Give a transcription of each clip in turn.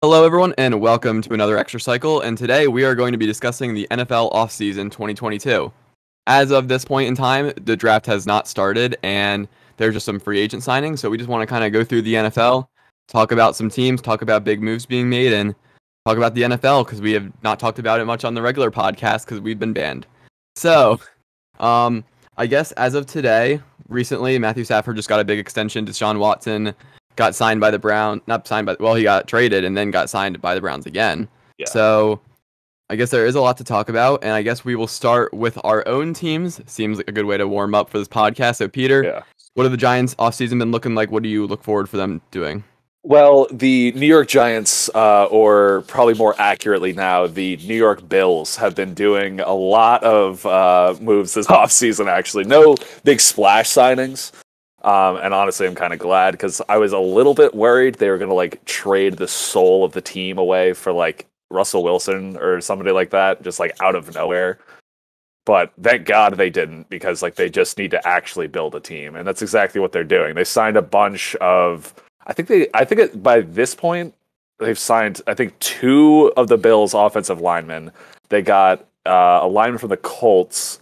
Hello, everyone, and welcome to another Extra Cycle. And today we are going to be discussing the NFL offseason 2022. As of this point in time, the draft has not started, and there's just some free agent signings. So we just want to kind of go through the NFL, talk about some teams, talk about big moves being made, and talk about the NFL because we have not talked about it much on the regular podcast because we've been banned. So, I guess as of today, recently, Matthew Stafford just got a big extension. Deshaun Watson got signed by the Browns, not signed by, well, he got traded and then got signed by the Browns again. Yeah. So I guess there is a lot to talk about, and I guess we will start with our own teams. Seems like a good way to warm up for this podcast. So, Peter, What have the Giants offseason been looking like? What do you look forward for them doing? Well, the New York Giants, or probably more accurately now, the New York Bills have been doing a lot of moves this offseason, actually. No big splash signings. And honestly, I'm kind of glad because I was a little bit worried they were going to trade the soul of the team away for Russell Wilson or somebody like that, just out of nowhere. But thank God they didn't because they just need to actually build a team, and that's exactly what they're doing. They signed a bunch of. By this point they've signed two of the Bills' offensive linemen. They got a lineman from the Colts,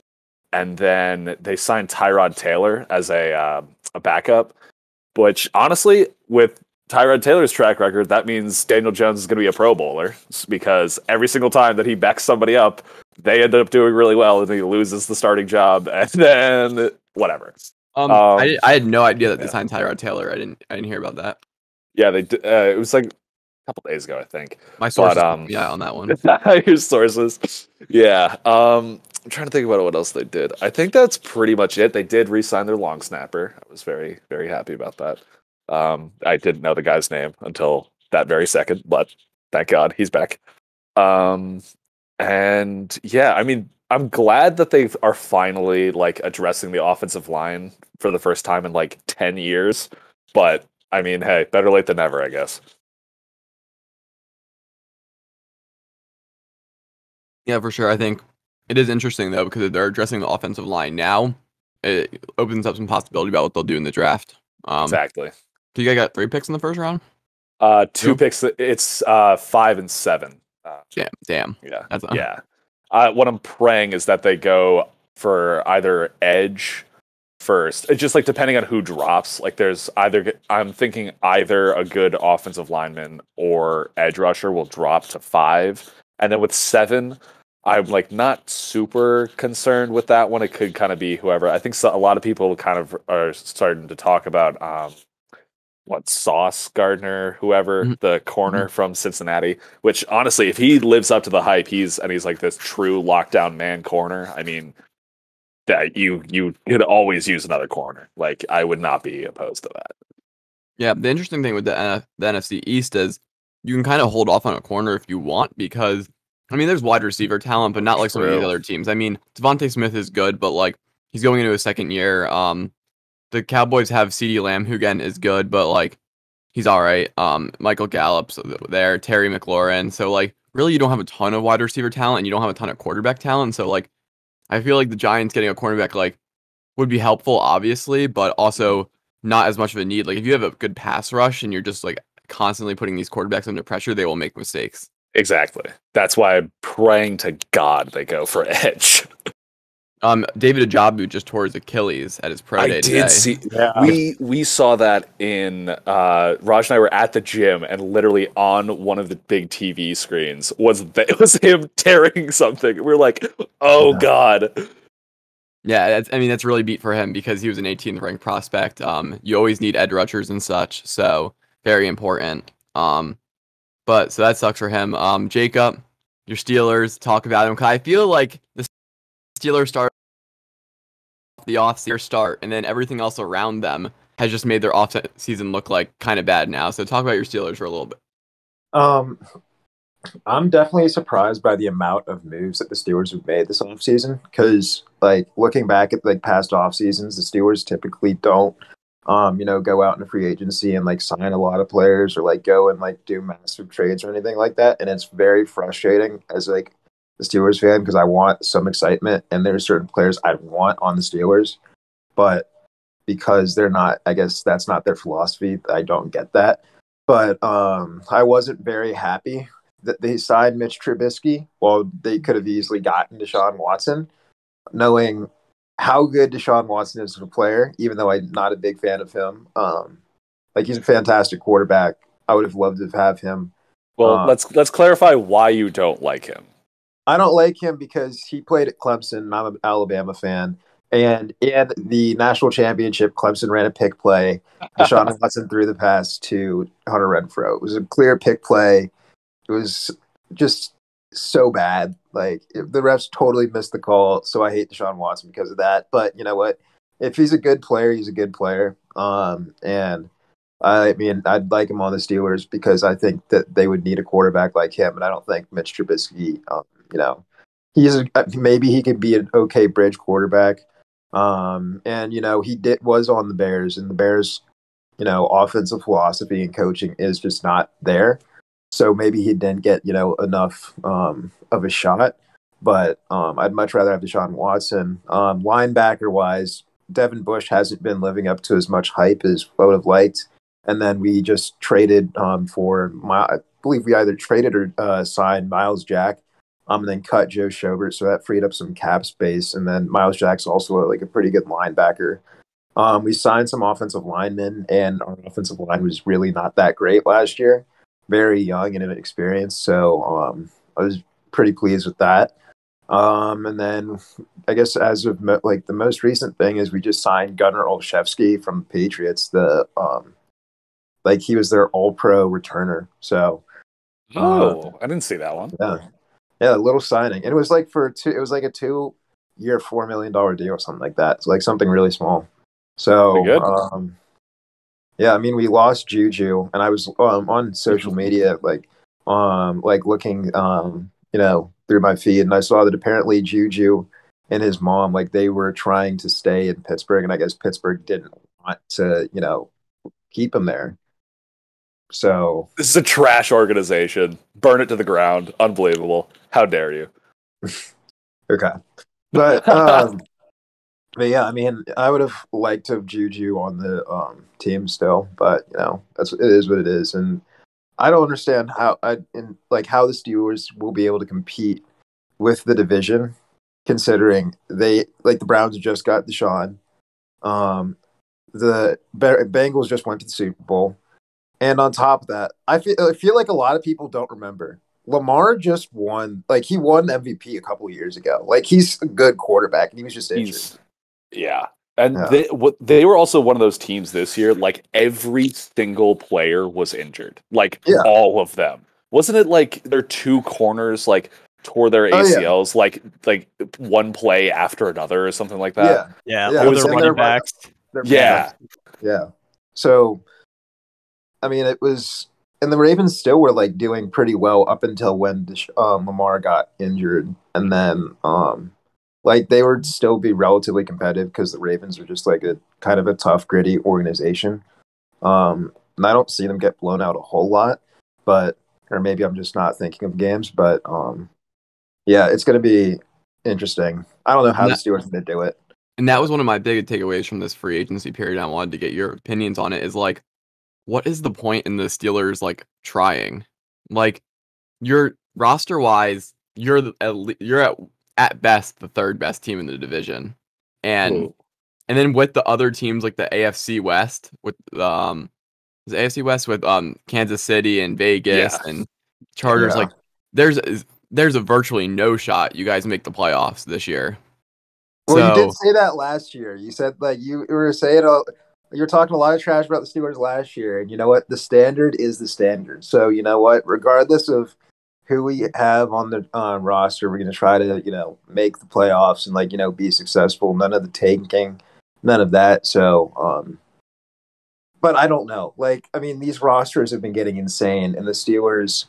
and then they signed Tyrod Taylor as a backup. Which honestly, with Tyrod Taylor's track record, that means Daniel Jones is going to be a Pro Bowler because every single time that he backs somebody up, they end up doing really well, and he loses the starting job, and then whatever. I had no idea that they signed Tyrod Taylor. I didn't hear about that. Yeah, they it was a couple days ago, I think. My sources, on that one. Your sources, yeah. I'm trying to think about what else they did. I think that's pretty much it. They did re-sign their long snapper. I was very, very happy about that. I didn't know the guy's name until that very second, but thank God he's back. And yeah, I mean, I'm glad that they are finally addressing the offensive line for the first time in 10 years. But I mean, hey, better late than never, I guess. Yeah, for sure. I think it is interesting though because they're addressing the offensive line now. It opens up some possibility about what they'll do in the draft. Exactly. Do you guys got 3 picks in the first round? 2 picks. It's 5 and 7. Damn. Yeah. Yeah. What I'm praying is that they go for either edge first. It's just depending on who drops. I'm thinking either a good offensive lineman or edge rusher will drop to 5, and then with 7, I'm not super concerned with that one. It could kind of be whoever. I think a lot of people kind of are starting to talk about Sauce Gardner, whoever, the corner from Cincinnati, which honestly, if he lives up to the hype, he's this true lockdown man corner. I mean, that you could always use another corner. I would not be opposed to that. Yeah, the interesting thing with the NFC East is you can kind of hold off on a corner if you want because, I mean, there's wide receiver talent, but not some of these other teams. I mean, Devontae Smith is good, but he's going into his second year. The Cowboys have CeeDee Lamb, who again is good, but he's all right. Michael Gallup's there, Terry McLaurin. So really, you don't have a ton of wide receiver talent, and you don't have a ton of quarterback talent. So I feel like the Giants getting a cornerback would be helpful, obviously, but also not as much of a need. If you have a good pass rush and you're just constantly putting these quarterbacks under pressure, they will make mistakes. Exactly. That's why I'm praying to God they go for edge. David Ajabu just tore his Achilles at his pro day today. I did see. Yeah. We saw that in Raj and I were at the gym, and literally on one of the big TV screens it was him tearing something. We were like, "Oh God!" Yeah, that's really beat for him because he was an 18th ranked prospect. You always need edge rushers and such, so very important. But so that sucks for him. Jacob, your Steelers, talk about him. I feel like the Steelers start the off-season start, and then everything else around them has just made their off-season look kind of bad now. So talk about your Steelers for a little bit. I'm definitely surprised by the amount of moves that the Steelers have made this offseason because, looking back at past off seasons, the Steelers typically don't, go out in free agency and sign a lot of players or go and do massive trades or anything like that. And it's very frustrating as the Steelers fan because I want some excitement and there's certain players I want on the Steelers, but because they're not, I guess that's not their philosophy. I don't get that. but I wasn't very happy that they signed Mitch Trubisky. Well, they could have easily gotten Deshaun Watson, knowing how good Deshaun Watson is as a player, even though I'm not a big fan of him. Like he's a fantastic quarterback. I would have loved to have him. Well, let's clarify why you don't like him. I don't like him because he played at Clemson, and I'm an Alabama fan. And in the national championship, Clemson ran a pick play. Deshaun Watson threw the pass to Hunter Renfrow. It was a clear pick play. It was just so bad. Like the refs totally missed the call. So I hate Deshaun Watson because of that. But you know what? If he's a good player, he's a good player. And I mean, I'd like him on the Steelers because I think that they would need a quarterback like him, and I don't think Mitch Trubisky. You know, maybe he could be an okay bridge quarterback. And you know, was on the Bears, and the Bears, you know, offensive philosophy and coaching is just not there. So maybe he didn't get enough of a shot. But I'd much rather have Deshaun Watson. Linebacker wise, Devin Bush hasn't been living up to as much hype as I would have liked. And then we just traded I believe we either traded or signed Miles Jack, and then cut Joe Schobert, so that freed up some cap space. And then Miles Jack's also like a pretty good linebacker. We signed some offensive linemen, and our offensive line was really not that great last year. Very young and inexperienced, so I was pretty pleased with that. And then I guess as of the most recent thing is we just signed Gunnar Olszewski from the Patriots. He was their All-Pro returner. So, I didn't see that one. Yeah, a little signing, and it was like it was like a 2-year, $4 million deal or something like that. It's like something really small. So, yeah, I mean, we lost Juju, and I was on social media, looking, through my feed, and I saw that apparently Juju and his mom, they were trying to stay in Pittsburgh, and I guess Pittsburgh didn't want to, keep him there. So this is a trash organization. Burn it to the ground. Unbelievable. How dare you? Okay. But yeah, I mean, I would have liked to have Juju on the team still, but it is what it is. And I don't understand how how the Steelers will be able to compete with the division, considering the Browns just got Deshaun. The Bengals just went to the Super Bowl. And on top of that, I feel like a lot of people don't remember. Lamar just won. He won MVP a couple of years ago. He's a good quarterback, and he was just injured. Yeah. And they were also one of those teams this year, every single player was injured. All of them. Wasn't it their two corners tore their ACLs one play after another or something like that? Yeah. All their running backs. Yeah. So I mean, it was, and the Ravens still were doing pretty well up until when Lamar got injured, and then they would still be relatively competitive because the Ravens are just a kind of a tough, gritty organization. And I don't see them get blown out a whole lot, or maybe I'm just not thinking of games. But yeah, it's going to be interesting. I don't know how the Steelers are going to do it. And that was one of my big takeaways from this free agency period. I wanted to get your opinions on it. Is what is the point in the Steelers trying? Your roster wise, you're at best the third best team in the division, and then with the other teams the AFC West with Kansas City and Vegas and Chargers, there's a virtually no shot you guys make the playoffs this year. Well, you did say that last year. You said you were saying you're talking a lot of trash about the Steelers last year, and you know what? The standard is the standard. So you know what? Regardless of who we have on the roster, we're going to try to make the playoffs and be successful. None of the tanking, none of that. So, but I don't know. I mean, these rosters have been getting insane, and the Steelers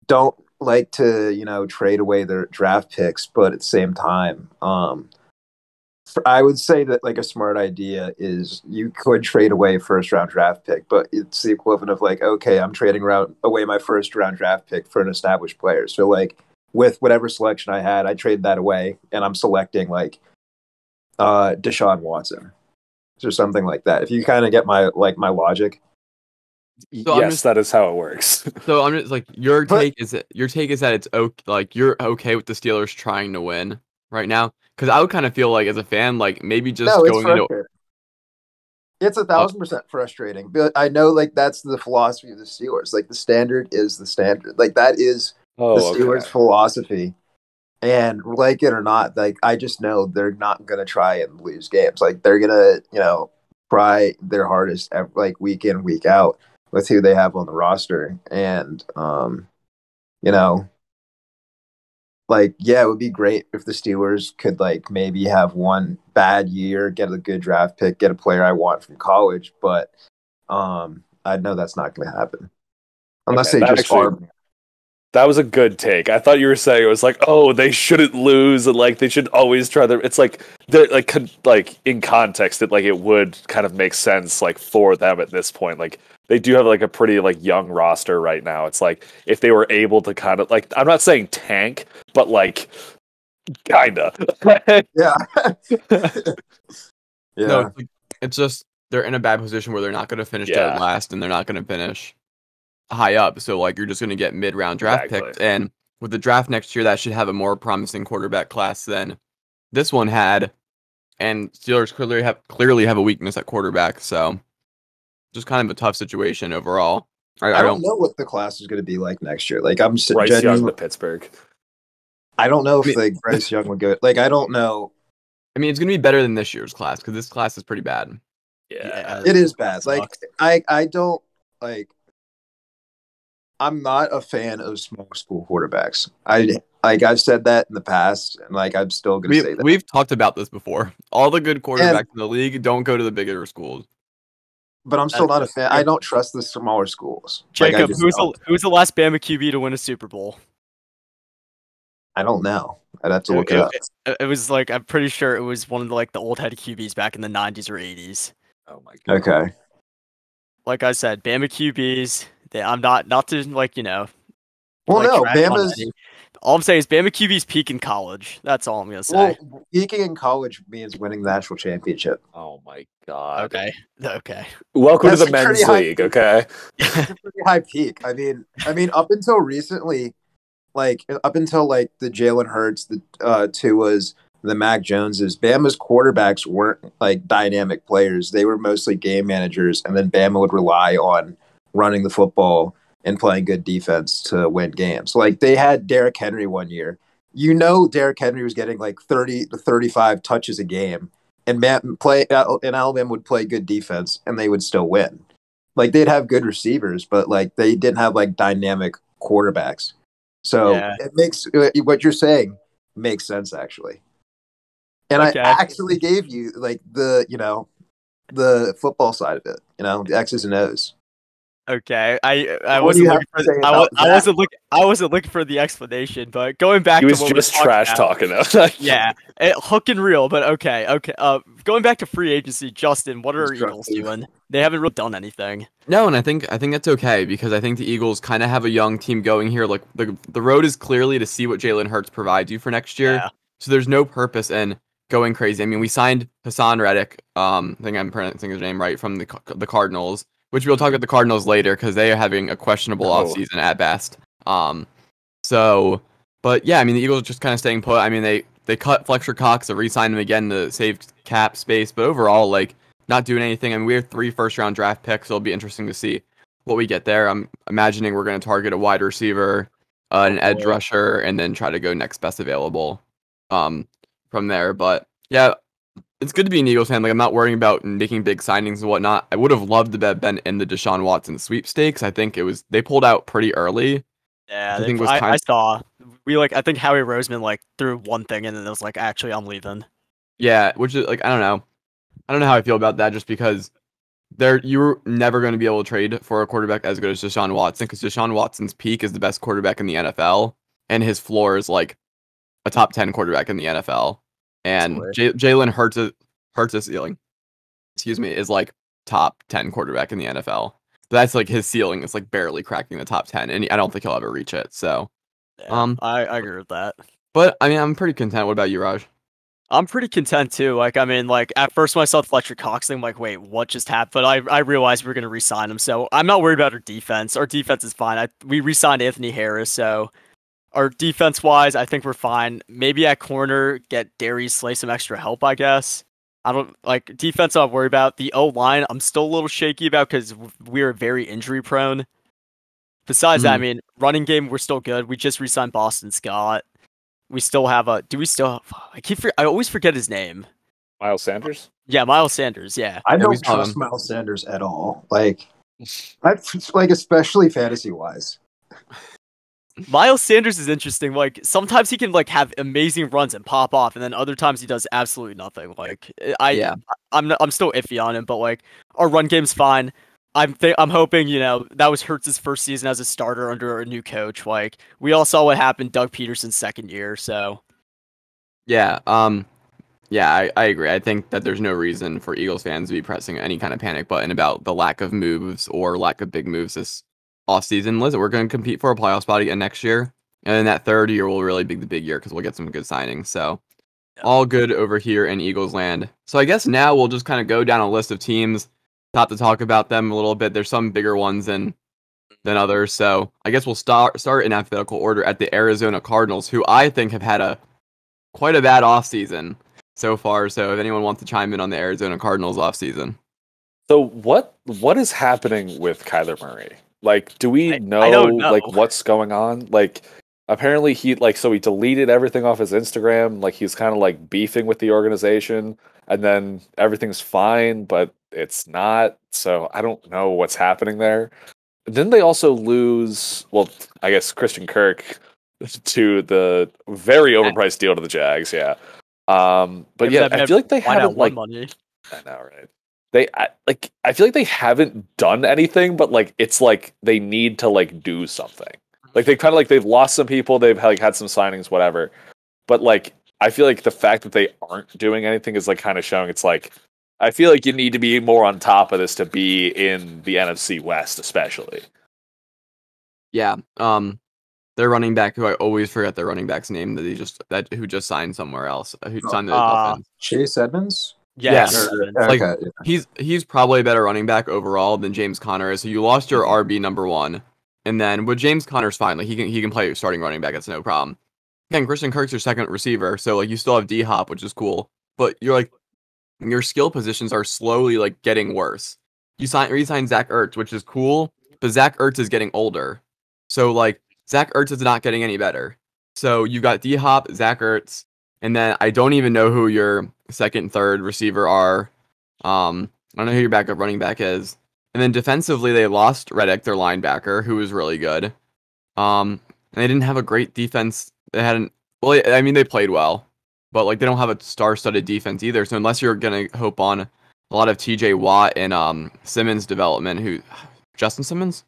don't like to trade away their draft picks, but at the same time, I would say that a smart idea is you could trade away a first round draft pick, but it's the equivalent of okay, I'm trading away my first round draft pick for an established player. So with whatever selection I had, I traded that away, and I'm selecting Deshaun Watson or something like that. If you kind of get my logic. So Yes, that is how it works. So I'm just like your take is that it's okay, like you're okay with the Steelers trying to win right now? Because I would kind of feel like as a fan, like maybe just No, it's going into frustrating. It's 1,000% frustrating, but I know like that's the philosophy of the Steelers. Like the standard is the standard. Like that is the Steelers' philosophy. And like it or not, like I just know they're not gonna try and lose games. Like they're gonna, try their hardest like week in, week out with who they have on the roster. And you know, like yeah, it would be great if the Steelers could like maybe have one bad year, get a good draft pick, get a player I want from college, but I know that's not gonna happen. Unless they just are. That was a good take. I thought you were saying it was like, oh, they shouldn't lose and like they should always try their. It's like they're like in context, it would kind of make sense like for them at this point. Like they do have like a pretty like young roster right now. It's like if they were able to kind of like, I'm not saying tank, but like kinda. Yeah. Yeah. No, it's just they're in a bad position where they're not going to finish dead last and they're not going to finish high up. So like you're just going to get mid-round draft picks, and with the draft next year, that should have a more promising quarterback class than this one had. And Steelers clearly have a weakness at quarterback, so just kind of a tough situation overall. I don't know what the class is going to be like next year. Like I'm Bryce Young to Pittsburgh. I don't know if like Bryce Young would go. Like I don't know. I mean, it's going to be better than this year's class because this class is pretty bad. Yeah, it is bad. Like I don't like. I'm not a fan of small school quarterbacks. I've said that in the past, and like I'm still gonna say that. We've talked about this before. All the good quarterbacks in the league don't go to the bigger schools. But I'm still not a fan. I don't trust the smaller schools. Jacob, who's the last Bama QB to win a Super Bowl? I don't know. I'd have to look it up. It was like I'm pretty sure it was one of the old head QBs back in the 90s or 80s. Oh my god. Okay. Like I said, Bama QBs. I'm not to Well, no, Bama's. All I'm saying is Bama QB's peak in college. That's all I'm gonna say. Well, peaking in college means winning the national championship. Oh my god. Okay. Welcome to the men's league. Okay. It's a pretty high peak. I mean, up until recently, up until the Jalen Hurts, the Tuas, the Mac Joneses, Bama's quarterbacks weren't like dynamic players. They were mostly game managers, and then Bama would rely on running the football and playing good defense to win games. Like they had Derrick Henry one year. Derrick Henry was getting like 30 to 35 touches a game, and Alabama would play good defense and they would still win. Like they'd have good receivers, but like they didn't have like dynamic quarterbacks. So it makes what you're saying makes sense actually. And I actually gave you like the football side of it, the X's and O's. Okay, I wasn't looking for the explanation, but going back, he was just trash talking. Yeah, hook and reel, but okay. Going back to free agency, Justin, what are our Eagles doing? They haven't really done anything. No, and I think that's okay because I think the Eagles kind of have a young team going here. Like the road is clearly to see what Jalen Hurts provides you for next year. Yeah. So there's no purpose in going crazy. I mean, we signed Hassan Reddick. I think I'm pronouncing his name right, from the Cardinals. Which we'll talk about the Cardinals later because they are having a questionable offseason at best. But yeah, I mean, the Eagles are just kind of staying put. I mean, they cut Fletcher Cox to re-sign him again to save cap space, but overall, like, not doing anything. I mean, we have 3 first-round draft picks, so it'll be interesting to see what we get there. I'm imagining we're going to target a wide receiver, an edge rusher, and then try to go next best available from there. But yeah, it's good to be an Eagles fan. Like, I'm not worrying about making big signings and whatnot. I would have loved to have been in the Deshaun Watson sweepstakes. I think they pulled out pretty early. Yeah, I saw. I think Howie Roseman threw one thing and then it was like, actually, I'm leaving. Yeah, which is like, I don't know how I feel about that, just because you're never going to be able to trade for a quarterback as good as Deshaun Watson, because Deshaun Watson's peak is the best quarterback in the NFL, and his floor is like a top 10 quarterback in the NFL. And Jalen Hurts' ceiling, is like top 10 quarterback in the NFL. So that's like his ceiling is like barely cracking the top 10, and I don't think he'll ever reach it. So, yeah, I agree with that. But I mean, I'm pretty content. What about you, Raj? I'm pretty content too. Like, I mean, like at first when I saw Fletcher Cox thing, I'm like, wait, what just happened? But I realized we were gonna re-sign him, so I'm not worried about our defense. Our defense is fine. We re-signed Anthony Harris, so our defense wise, I think we're fine. Maybe at corner, get Darius Slay some extra help, I guess. I don't like defense. I'm worried about the O line. I'm still a little shaky about because we are very injury prone. Besides that, I mean, running game we're still good. We just re-signed Boston Scott. We still have a. Do we still? I always forget his name. Miles Sanders. Yeah, Miles Sanders. Yeah, I we don't saw trust him. Miles Sanders at all. Like especially fantasy wise. Miles Sanders is interesting. Like sometimes he can like have amazing runs and pop off, and then other times he does absolutely nothing. Like I'm still iffy on him, but like our run game's fine. I'm hoping that was Hurts' first season as a starter under a new coach. Like we all saw what happened Doug Peterson's second year, so Yeah, I agree. I think that there's no reason for Eagles fans to be pressing any kind of panic button about the lack of moves or lack of big moves this offseason. Listen, we're going to compete for a playoff spot again next year, and then that third year will really be the big year because we'll get some good signings. So all good over here in Eagles land. So I guess now we'll just kind of go down a list of teams. Top to talk about them a little bit. There's some bigger ones than others. So I guess we'll start in alphabetical order at the Arizona Cardinals, who I think have had quite a bad offseason so far. So if anyone wants to chime in on the Arizona Cardinals offseason. So what is happening with Kyler Murray? Like, do we I know don't know. like what's going on? Like, apparently he deleted everything off his Instagram. Like he's kind of like beefing with the organization, and then everything's fine, but it's not. So I don't know what's happening there. Didn't they also lose? Well, I guess Christian Kirk to the very overpriced deal to the Jags. Yeah. But yeah, I feel like they haven't like money. I know, right? I feel like they haven't done anything, but like it's like they need to like do something. Like they kind of like they've lost some people, they've like had some signings, whatever. But like I feel like the fact that they aren't doing anything is like kind of showing it's like I feel like you need to be more on top of this to be in the NFC West, especially. Yeah. Their running back, who I always forget their running back's name, who just signed somewhere else, who signed the Dolphins. Chase Edmonds. Yes. Like Okay. he's probably a better running back overall than James Conner is. So you lost your RB number one, and then with James Conner's fine. Like he can play starting running back. That's no problem. Again, Christian Kirk's your second receiver, so like you still have D Hop, which is cool. But you're like your skill positions are slowly like getting worse. You re-sign Zach Ertz, which is cool, but Zach Ertz is getting older. So like Zach Ertz is not getting any better. So you got D Hop, Zach Ertz, and then I don't even know who your second and third receiver are. I don't know who your backup running back is. And then defensively, they lost Reddick, their linebacker, who was really good. And they didn't have a great defense. They hadn't. Well, I mean, they played well, but like they don't have a star-studded defense either. So unless you're gonna hope on a lot of T.J. Watt and Simmons development, Justin Simmons,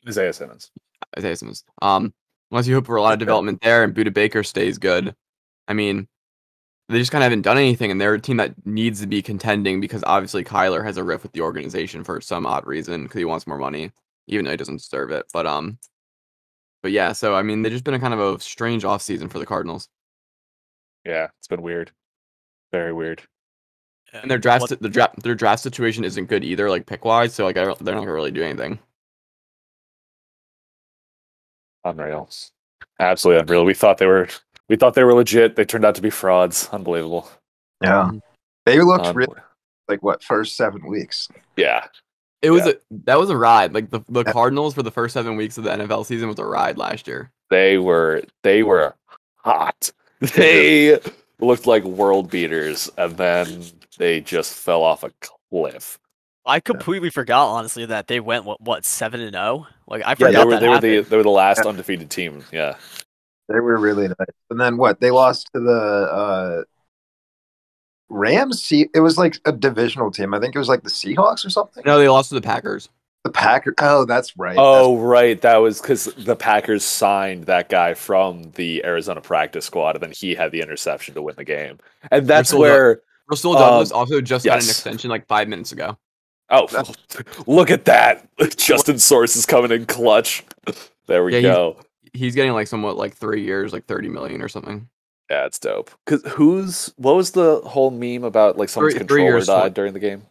Isaiah Simmons. Unless you hope for a lot of development there and Budda Baker stays good. I mean, they just kind of haven't done anything, and they're a team that needs to be contending because obviously Kyler has a riff with the organization for some odd reason because he wants more money, even though he doesn't deserve it. But yeah, so I mean, they've just been a kind of a strange offseason for the Cardinals. Yeah, it's been weird, very weird. And their draft situation isn't good either, like pick wise. So like they're not gonna really do anything. Unreal, absolutely unreal. We thought they were legit. They turned out to be frauds. Unbelievable. Yeah, they looked really like first 7 weeks. Yeah, that was a ride. Like the Cardinals for the first 7 weeks of the NFL season was a ride last year. They were hot. They looked like world beaters, and then they just fell off a cliff. I completely forgot, honestly, that they went what 7-0. Like I forgot they were the last undefeated team. Yeah, they were really nice. And then they lost to the Rams. It was like a divisional team. I think it was like the Seahawks or something. No, they lost to the Packers. The Packers. Oh, that's right. Right. That was because the Packers signed that guy from the Arizona practice squad, and then he had the interception to win the game. And that's where Russell Douglas also just got an extension like 5 minutes ago. Oh, look at that! Justin Source is coming in clutch. There we go. He's getting like somewhat like 3 years, like $30 million or something. Yeah, it's dope. What was the whole meme about like someone's 3 controller years, died during the game?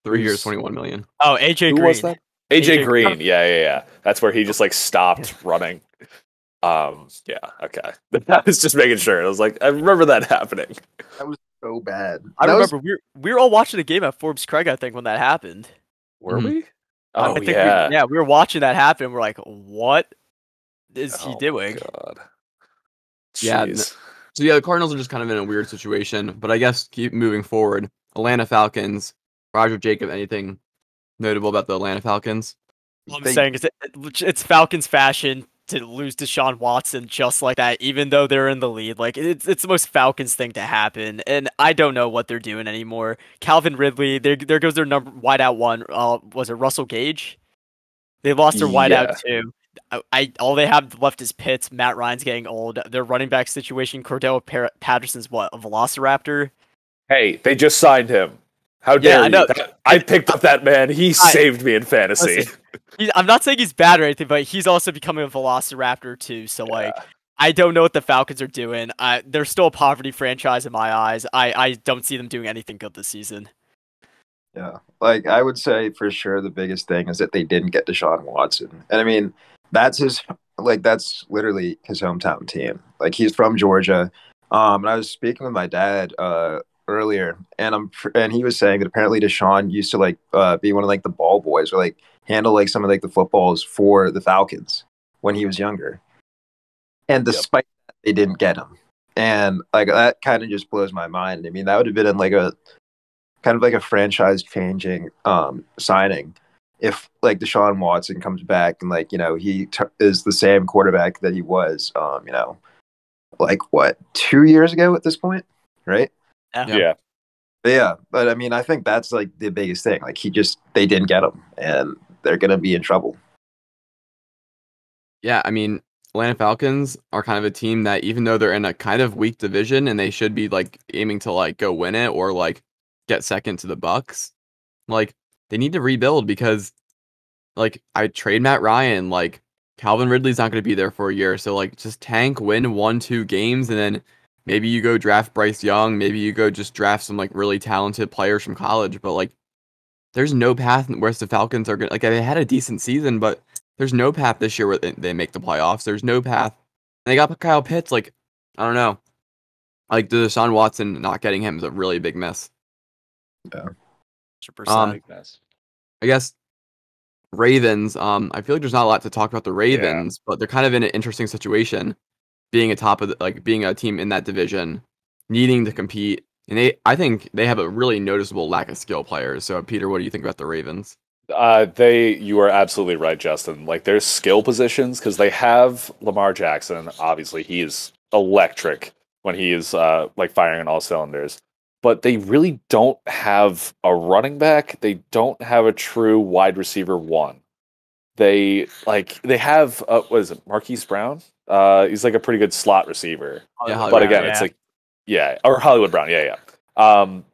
3 years, 21 million. Oh, AJ Who Green. was that? AJ Green. Green. Yeah. That's where he just like stopped running. Yeah, okay. I was just making sure. I was like, I remember that happening. That was so bad. I That was- remember we were all watching the game at Forbes Craig, I think, when that happened. Were Mhm. we? I Oh think yeah. we were watching that happen. We're like, what is he Oh, doing? God. Yeah, Jeez. So yeah, the Cardinals are just kind of in a weird situation. But I guess keep moving forward. Atlanta Falcons. Roger Jacob, anything notable about the Atlanta Falcons? All I'm They- saying is it's Falcons fashion to lose Deshaun Watson just like that, even though they're in the lead. Like it's the most Falcons thing to happen, and I don't know what they're doing anymore. Calvin Ridley, there goes their number wideout one. Was it Russell Gage? They lost their wideout too. All they have left is Pitts. Matt Ryan's getting old. Their running back situation, Cordell Patterson's what, a Velociraptor? Hey, they just signed him. How dare I you? know. I picked up that man. He saved me in fantasy. Listen, I'm not saying he's bad or anything, but he's also becoming a Velociraptor too. So like, I don't know what the Falcons are doing. They're still a poverty franchise in my eyes. I don't see them doing anything good this season. Yeah, like I would say for sure the biggest thing is that they didn't get Deshaun Watson, and I mean that's that's literally his hometown team. Like he's from Georgia. And I was speaking with my dad earlier, and he was saying that apparently Deshaun used to be one of like the ball boys or like handle like some of like the footballs for the Falcons when he was younger. And despite that, they didn't get him, and like that kind of just blows my mind. I mean, that would have been in like a kind of like a franchise changing signing if like Deshaun Watson comes back and like, you know, he is the same quarterback that he was, you know, like what, 2 years ago at this point, right? Yeah. But I mean, I think that's like the biggest thing. Like they didn't get him and they're going to be in trouble. Yeah, I mean, Atlanta Falcons are kind of a team that even though they're in a kind of weak division and they should be like aiming to like go win it or like get second to the Bucks, like they need to rebuild because like I trade Matt Ryan, like Calvin Ridley's not going to be there for a year, so like just tank, win 1-2 games, and then maybe you go draft Bryce Young, maybe you go just draft some like really talented players from college, but like there's no path where the Falcons are going. Like they had a decent season, but there's no path this year where they make the playoffs. There's no path. And they got Kyle Pitts. Like I don't know, like the Deshaun Watson not getting him is a really big miss. Yeah. 100%. I guess Ravens. I feel like there's not a lot to talk about the Ravens, but they're kind of in an interesting situation, being being a team in that division, needing to compete, and I think they have a really noticeable lack of skill players. So, Peter, what do you think about the Ravens? You are absolutely right, Justin. Like there's skill positions because they have Lamar Jackson. Obviously, he is electric when he is like firing on all cylinders. But they really don't have a running back. They don't have a true wide receiver one. They have what is it, Marquise Brown? He's like a pretty good slot receiver. Yeah, But again, it's like or Hollywood Brown, yeah.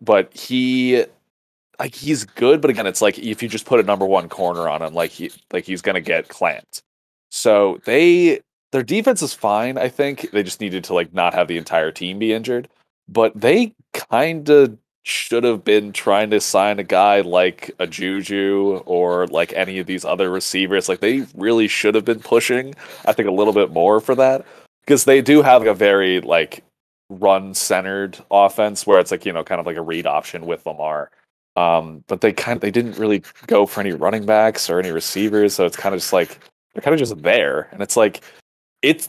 But he's good, but again, it's like if you just put a number one corner on him, he's gonna get clamped. So their defense is fine. I think they just needed to like not have the entire team be injured. But they kind of should have been trying to sign a guy like a Juju or like any of these other receivers. Like they really should have been pushing, I think, a little bit more for that because they do have like a very like run-centered offense where it's like, you know, kind of like a read option with Lamar. But they didn't really go for any running backs or any receivers, so it's kind of just like they're kind of just there, and it's like.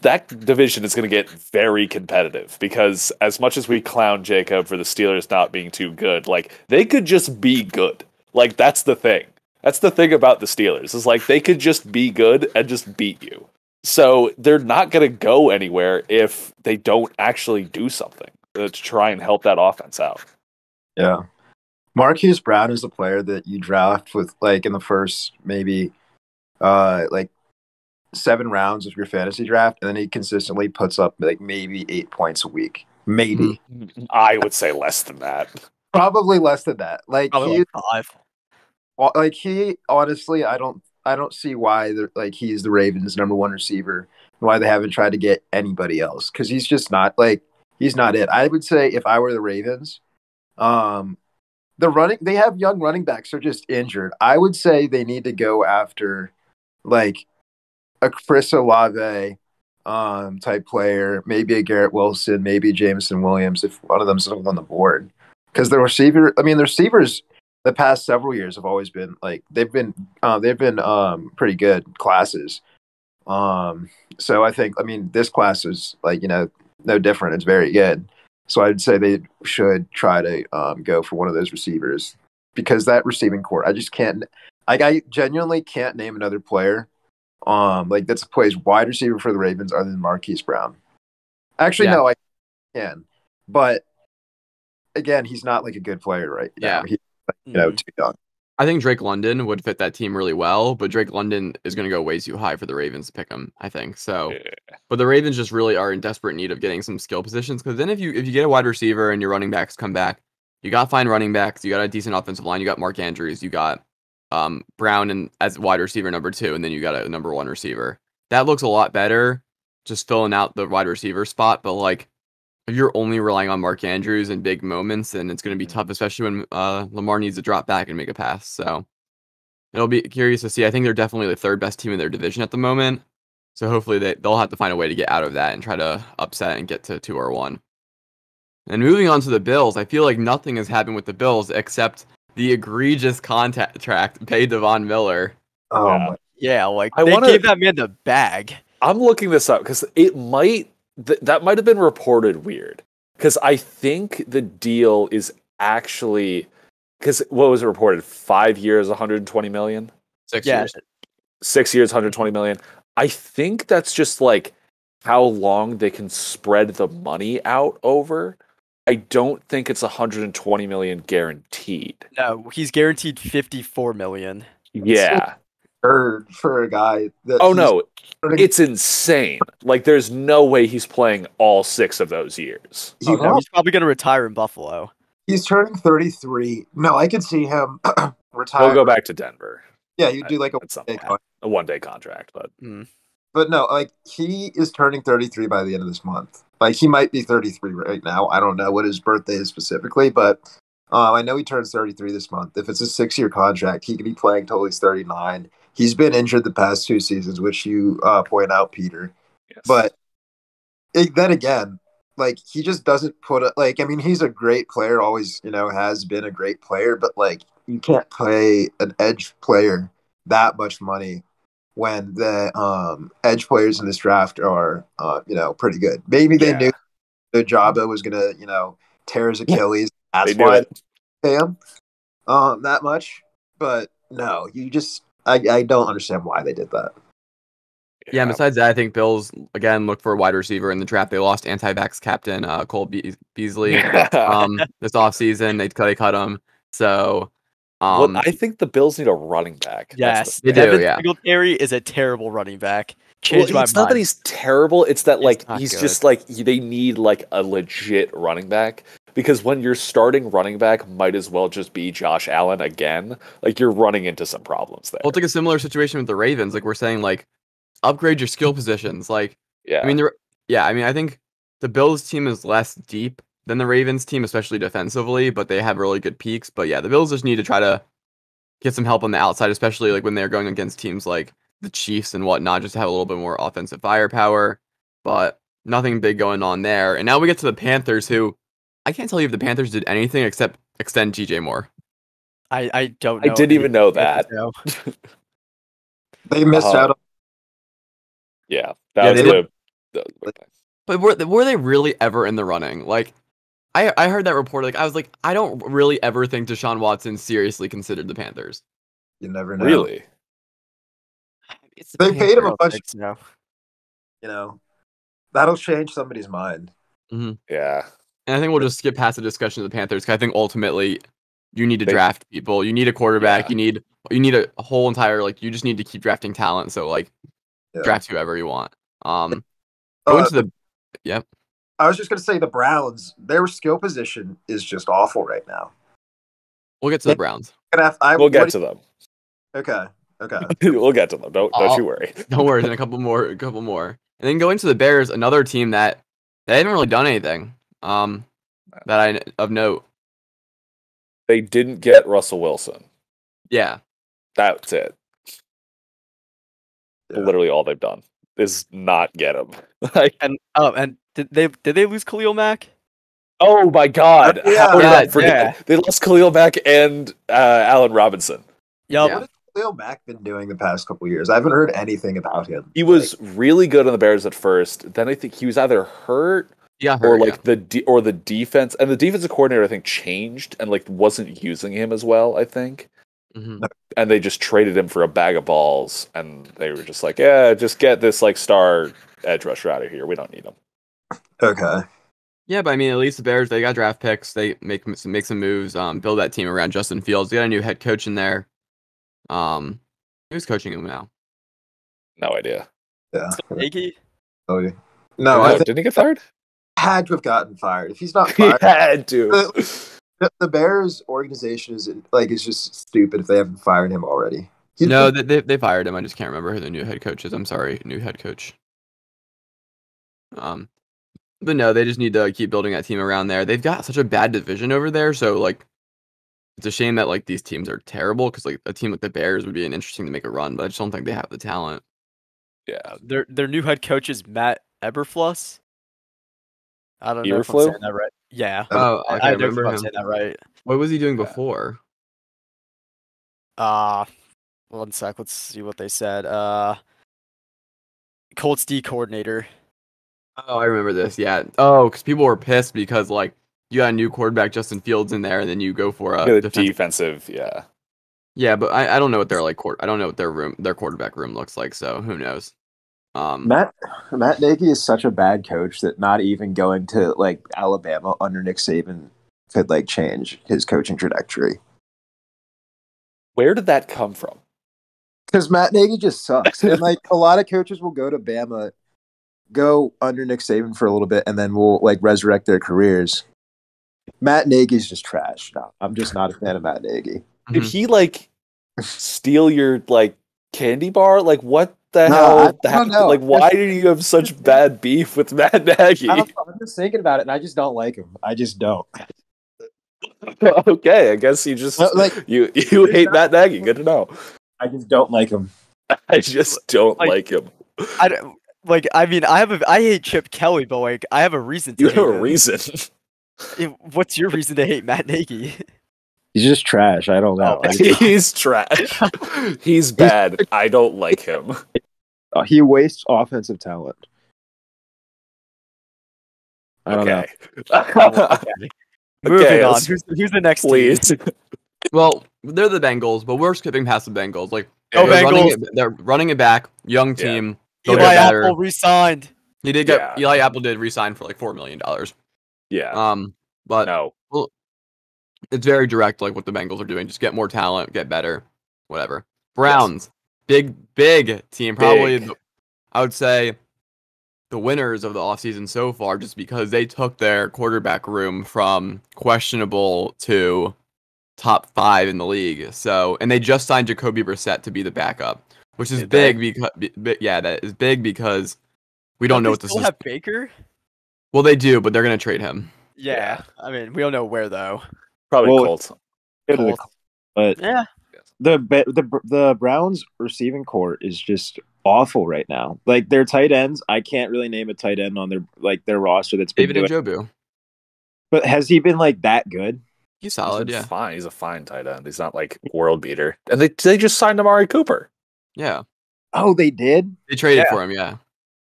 That division is going to get very competitive because as much as we clown Jacob for the Steelers not being too good, like they could just be good. Like that's the thing. That's the thing about the Steelers is like they could just be good and just beat you. So they're not going to go anywhere if they don't actually do something to try and help that offense out. Yeah. Marquise Brown is a player that you draft with like in the first maybe like 7 rounds of your fantasy draft, and then he consistently puts up like maybe 8 points a week. Maybe. I would say less than that. Probably less than that. Like Probably like 5. like he honestly, I don't see why he's the Ravens' number one receiver and why they haven't tried to get anybody else because he's just not like He's not it. I would say if I were the Ravens, they have young running backs. They're just injured. I would say they need to go after like a Chris Olave type player, maybe a Garrett Wilson, maybe Jameson Williams if one of them's still on the board. Because the receivers the past several years have always been like they've been pretty good classes. So I think this class is like no different. It's very good. So I'd say they should try to go for one of those receivers because that receiving core, I just can't. Like I genuinely can't name another player that plays wide receiver for the Ravens other than Marquise Brown. Actually, no, I can. But again, he's not like a good player right now. He's too young. I think Drake London would fit that team really well, but Drake London is going to go way too high for the Ravens to pick him, I think. So, but the Ravens just really are in desperate need of getting some skill positions because then if you get a wide receiver and your running backs come back, you got fine running backs, you got a decent offensive line, you got Mark Andrews, you got Brown and as wide receiver number 2, and then you got a number 1 receiver. That looks a lot better, just filling out the wide receiver spot. But like, if you're only relying on Mark Andrews in big moments, then it's going to be tough, especially when Lamar needs to drop back and make a pass. So it'll be curious to see. I think they're definitely the 3rd best team in their division at the moment. So hopefully they'll have to find a way to get out of that and try to upset and get to 2 or 1. And moving on to the Bills, I feel like nothing has happened with the Bills except the egregious contract paid to Von Miller. Yeah, like they gave that man the bag. I'm looking this up because it might. That might have been reported weird because I think the deal is actually because what was it reported? 5 years, 120 million. 6 years. 6 years, 120 million. I think that's just like how long they can spread the money out over. I don't think it's 120 million guaranteed. No, he's guaranteed 54 million. Yeah. For a guy that no, it's insane. Like there's no way he's playing all 6 of those years. He's probably going to retire in Buffalo. He's turning 33. No, I could see him retire. He'll go back to Denver. Yeah, you'd do like a one-day contract, but but no, like he is turning 33 by the end of this month. Like he might be 33 right now. I don't know what his birthday is specifically, but I know he turns 33 this month. If it's a 6-year contract, he could be playing till he's 39. He's been injured the past 2 seasons, which you point out, Peter. Yes. But then again, like he just doesn't put it. Like he's a great player, always has been a great player. But like you can't pay an edge player that much money when the edge players in this draft are pretty good. Maybe they knew Ajabu was gonna tear his Achilles. That's why they pay him that much. But no, you just. I don't understand why they did that. Yeah, and besides that, I think Bills, again, look for a wide receiver in the draft. They lost anti-vax captain Cole Beasley this offseason. They cut him. So, I think the Bills need a running back. Yes, they do, yeah. Singletary is a terrible running back. It's not that he's terrible. It's that he's good. Just like they need like a legit running back. Because when your starting running back might as well just be Josh Allen again, like you're running into some problems there. Well, it's like a similar situation with the Ravens. Like we're saying, like upgrade your skill positions. Like, I think the Bills team is less deep than the Ravens team, especially defensively, but they have really good peaks. But yeah, the Bills just need to try to get some help on the outside, especially like when they're going against teams like the Chiefs and whatnot, just to have a little bit more offensive firepower. But nothing big going on there. And now we get to the Panthers, who. I can't tell you if the Panthers did anything except extend DJ Moore. I don't know. I didn't even know that. They missed out. But were they really ever in the running? Like, I heard that report. Like, I was like, I don't really ever think Deshaun Watson seriously considered the Panthers. You never know. Really? They paid him a bunch. That'll change somebody's mind. Mm-hmm. Yeah. And I think we'll just skip past the discussion of the Panthers because I think ultimately you need to draft people. You need a quarterback. You need a whole entire you just need to keep drafting talent. So draft whoever you want. Going to the I was just gonna say the Browns. Their skill position is just awful right now. We'll get to the Browns. We'll get to them. Okay. We'll get to them. Don't you worry. Don't worry. And a couple more. And then going to the Bears, another team that they haven't really done anything. of note. They didn't get Russell Wilson. Yeah. That's it. Yeah. Literally all they've done is not get him. Like, And did they lose Khalil Mack? oh my God! Yeah. How did I Yeah, forget? yeah. They lost Khalil Mack and Allen Robinson. Yep. Yeah. What has Khalil Mack been doing the past couple years? I haven't heard anything about him. He was really good on the Bears at first. Then I think he was either hurt Yeah. or like the defense, and the defensive coordinator I think changed and like wasn't using him as well. I think, and they just traded him for a bag of balls, and they were just like, yeah, just get this like star edge rusher out of here. We don't need him. Okay. Yeah, but I mean, at least the Bears, they got draft picks. They make some moves, build that team around Justin Fields. They got a new head coach in there. Who's coaching him now? No idea. Yeah. Iggy? Oh, yeah. No, No, I think didn't he get fired? had to have gotten fired. If he's not He fired, had to. the Bears organization is just stupid if they haven't fired him already. No, they fired him. I just can't remember who the new head coach is. I'm sorry, new head coach. But no, they just need to keep building that team around there. They've got such a bad division over there, so like, it's a shame that like these teams are terrible because like a team like the Bears would be interesting to make a run, but I just don't think they have the talent. Yeah, Their new head coach is Matt Eberfluss. I don't know if I'm Eberflus? saying that right. Yeah. Oh, I I can't don't know if remember I'm him. saying that right. What was he doing Yeah. before? 1 sec. Let's see what they said. Colts D coordinator. Oh, I remember this. Yeah. Oh, because people were pissed because like you got a new quarterback, Justin Fields, in there, and then you go for a the defensive. defensive. Yeah, Yeah, but I don't know what their like I don't know what their quarterback room looks like, so who knows? Matt Nagy is such a bad coach that not even going to like Alabama under Nick Saban could like change his coaching trajectory. where did that come from? Because Matt Nagy just sucks, and like a lot of coaches will go to Bama, go under Nick Saban for a little bit, and then will like resurrect their careers. Matt Nagy's just trash. No, I'm just not a fan of Matt Nagy. Did he like steal your like candy bar? Like what the No, hell I don't happened? know. Like why do you have such bad beef with Matt Nagy? I don't know, I'm just thinking about it, and I just don't like him. I just don't. Okay, I guess you just you hate Matt Nagy. Good to know. I just don't like him. I just don't like him. I mean, I hate Chip Kelly, but like I have a reason to You hate have a him. reason. What's your reason to hate Matt Nagy? He's just trash. I don't know. He's trash. He's bad. I don't like him. He wastes offensive talent. I don't know. Okay. Moving on. let's- Who's the next team? Please. Well, they're the Bengals, but we're skipping past the Bengals. Like Go they're running it back, young team. they'll Eli get better. Apple resigned. He did get Eli Apple did resign for like $4 million. Yeah. But No. well, it's very direct, like what the Bengals are doing. Just get more talent, get better, whatever. Browns, big team. Probably, I would say, the winners of the offseason so far, just because they took their quarterback room from questionable to top 5 in the league. So, and they just signed Jacoby Brissett to be the backup, which is big because that is big because we don't know what this is. Have Baker? Well, they do, but they're gonna trade him. Yeah. I mean, we don't know where though. Probably Well, Colts. But Yeah. the Browns receiving core is just awful right now. Like their tight ends, I can't really name a tight end on their roster that's been David good. Ajabu. But has he been like that good? He's solid, yeah. Fine. He's a fine tight end. He's not like world beater. And they just signed Amari Cooper. Yeah. Oh, they did? They traded for him, yeah.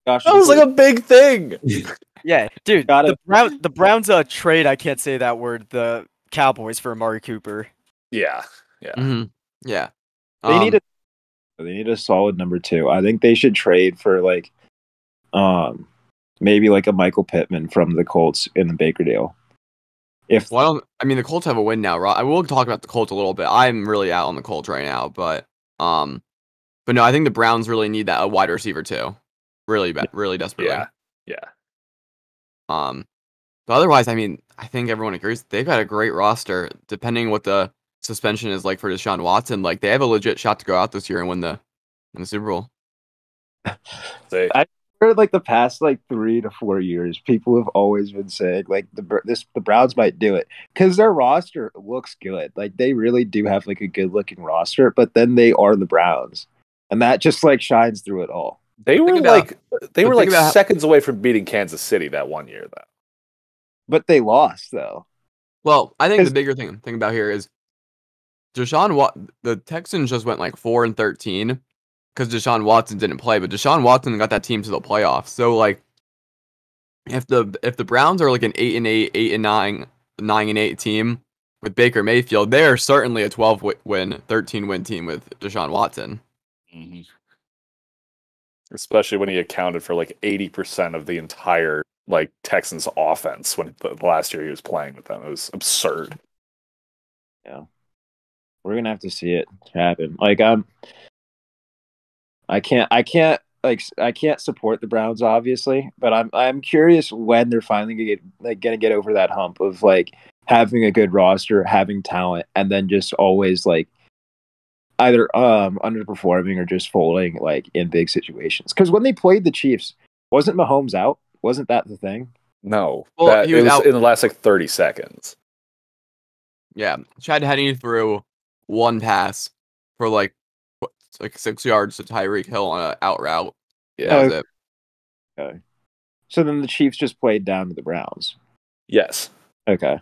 Gosh, That was like a big thing. Yeah, dude. Got it. The Browns trade, I can't say that word, the Cowboys for Amari Cooper. Yeah. Yeah. They need a solid number 2. I think they should trade for like maybe like a Michael Pittman from the Colts in the Baker deal. The Colts have a win now. I will talk about the Colts a little bit. I'm really out on the Colts right now, but no, I think the Browns really need a wide receiver too. Really desperately. Yeah. But otherwise, I mean, I think everyone agrees they've got a great roster. Depending what the suspension is like for Deshaun Watson, like they have a legit shot to go out this year and win the Super Bowl. For like the past like 3 to 4 years, people have always been saying like the Browns might do it because their roster looks good. Like they really do have like a good looking roster, but then they are the Browns, and that just like shines through it all. They were like about seconds away from beating Kansas City that one year, though. But they lost though. Well, I think the bigger thing about here is the Texans just went like 4-13 because Deshaun Watson didn't play, but Deshaun Watson got that team to the playoffs. So like, if the Browns are like an 8-8, 8-9, 9-8 team with Baker Mayfield, they are certainly a 12-win, 13-win team with Deshaun Watson. Mm-hmm. Especially when he accounted for like 80% of the entire like Texans offense when the last year he was playing with them. It was absurd. Yeah, we're gonna have to see it happen. Like I can't support the Browns obviously, but I'm curious when they're finally gonna get over that hump of like having a good roster, having talent, and then just always like either underperforming or just folding like in big situations. Because when they played the Chiefs, wasn't Mahomes out? Wasn't that the thing? No, Well, he was out in the last like 30 seconds. Yeah, Chad Henne threw one pass for like 6 yards to Tyreek Hill on an out route. Yeah, that was it. Okay. So then the Chiefs just played down to the Browns. Yes. Okay.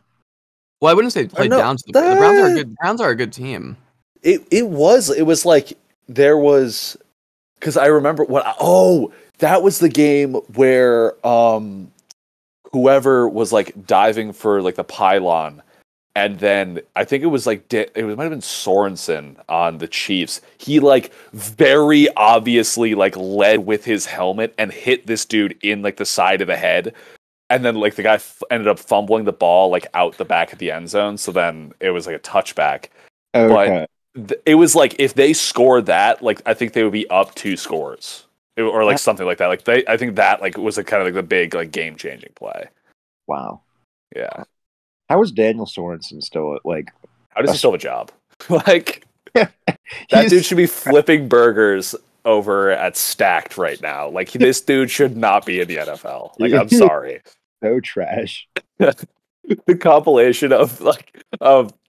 Well, I wouldn't say played down to the Browns are a good. Browns are a good team. It was like there was, because I remember that was the game where whoever was like diving for like the pylon, and then I think it was like might have been Sorensen on the Chiefs. He like very obviously like led with his helmet and hit this dude in like the side of the head, and then like the guy ended up fumbling the ball like out the back of the end zone. So then it was like a touchback. Okay. But it was like if they scored that, like I think they would be up 2 scores or like something like that. Like I think that like was a kind of like the big like game changing play. Wow. Yeah. How is Daniel Sorensen still like? How does he still have a job? Like that dude should be flipping burgers over at Stacked right now. Like this dude should not be in the NFL. Like I'm sorry. So trash. The compilation of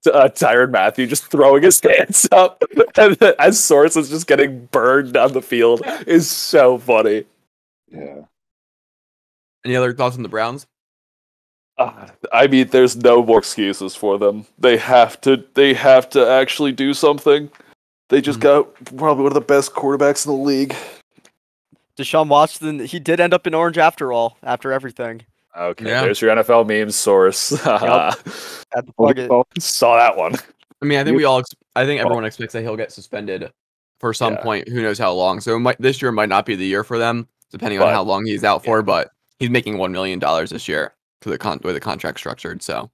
Tyrann Mathieu just throwing his hands up and as Sorensen's just getting burned down the field is so funny. Yeah. Any other thoughts on the Browns? I mean, there's no more excuses for them. They have to actually do something. They just got probably one of the best quarterbacks in the league. Deshaun Watson, he did end up in orange after all, after everything. Okay, there's your NFL meme source. Had to plug it. Saw that one. I mean, I think everyone expects that he'll get suspended for some point. Who knows how long? So this year might not be the year for them, depending on how long he's out for. But he's making $1 million this year to the way the contract's structured. So,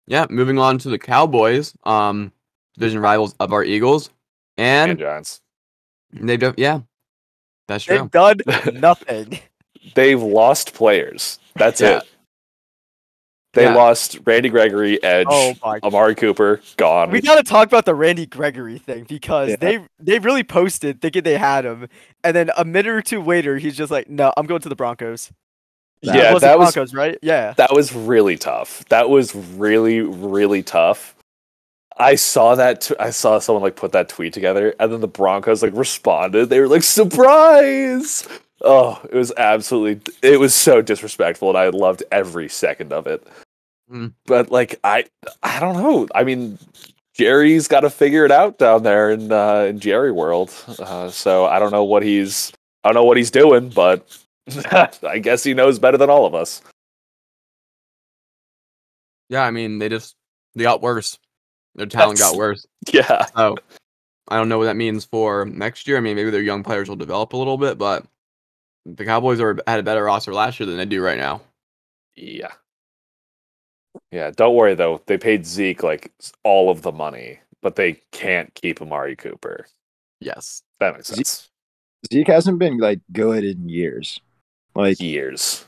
moving on to the Cowboys, division rivals of our Eagles and Giants. That's true. They've done nothing. They've lost players. That's it. They lost Randy Gregory, Edge, Amari Cooper, gone. We got to talk about the Randy Gregory thing because they really posted thinking they had him, and then a minute or two later, he's just like, "No, I'm going to the Broncos." That was Broncos, right? Yeah, that was really tough. That was really, really tough. I saw that. I saw someone like put that tweet together, and then the Broncos like responded. They were like, "Surprise!" Oh, it was so disrespectful, and I loved every second of it. But like, I don't know. I mean, Jerry's got to figure it out down there in Jerry world. So I don't know what he's doing, but I guess he knows better than all of us. Yeah, I mean, they got worse. Their talent got worse. Yeah. So I don't know what that means for next year. I mean, maybe their young players will develop a little bit, but the Cowboys had a better roster last year than they do right now. Yeah. Yeah, don't worry though. They paid Zeke like all of the money, but they can't keep Amari Cooper. Yes. That makes sense. Zeke hasn't been like good in years. Like years.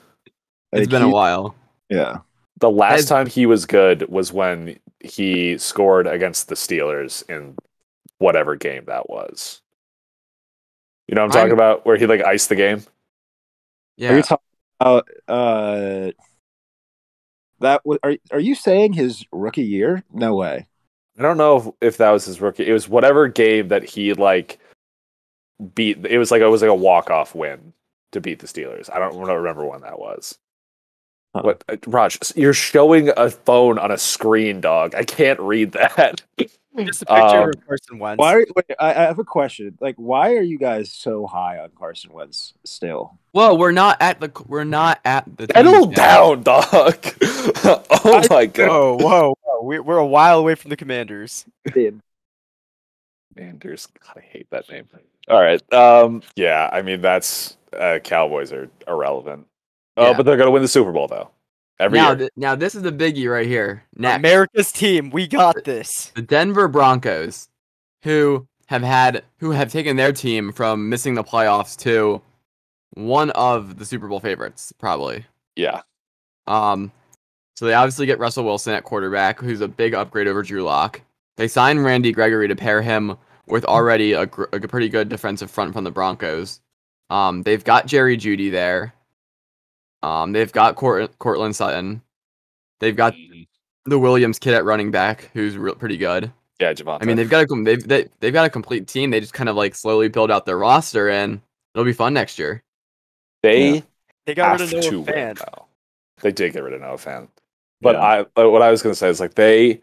It's been a while. Yeah. The last time he was good was when he scored against the Steelers in whatever game that was. You know what I'm talking about? Where he like iced the game. Yeah. Are you talking about that? Are you saying his rookie year? No way. I don't know if that was his rookie. It was whatever game that he like beat. It was like a walk-off win to beat the Steelers. I don't remember when that was. Huh. What, Raj? You're showing a phone on a screen, dog. I can't read that. Just a picture of Carson Wentz. I have a question. Like, why are you guys so high on Carson Wentz still? Well, we're not at the. Settle down, dog. Oh my god. Whoa. We're a while away from the Commanders. Commanders. God, I hate that name. All right. Yeah. I mean, that's Cowboys are irrelevant. Oh, but they're gonna win the Super Bowl though. Every year. Now this is the biggie right here. Next, America's team. We got this. the Denver Broncos, who have taken their team from missing the playoffs to one of the Super Bowl favorites, probably. Yeah. So they obviously get Russell Wilson at quarterback, who's a big upgrade over Drew Lock. They signed Randy Gregory to pair him with already a pretty good defensive front from the Broncos. They've got Jerry Jeudy there. They've got Cortland Sutton. They've got the Williams kid at running back, who's pretty good. Yeah, Javonte. I mean, they've got a complete team. They just kind of like slowly build out their roster, and it'll be fun next year. They got have rid of to Noah win Fan. though. They did get rid of Noah Fan. But what I was gonna say is like they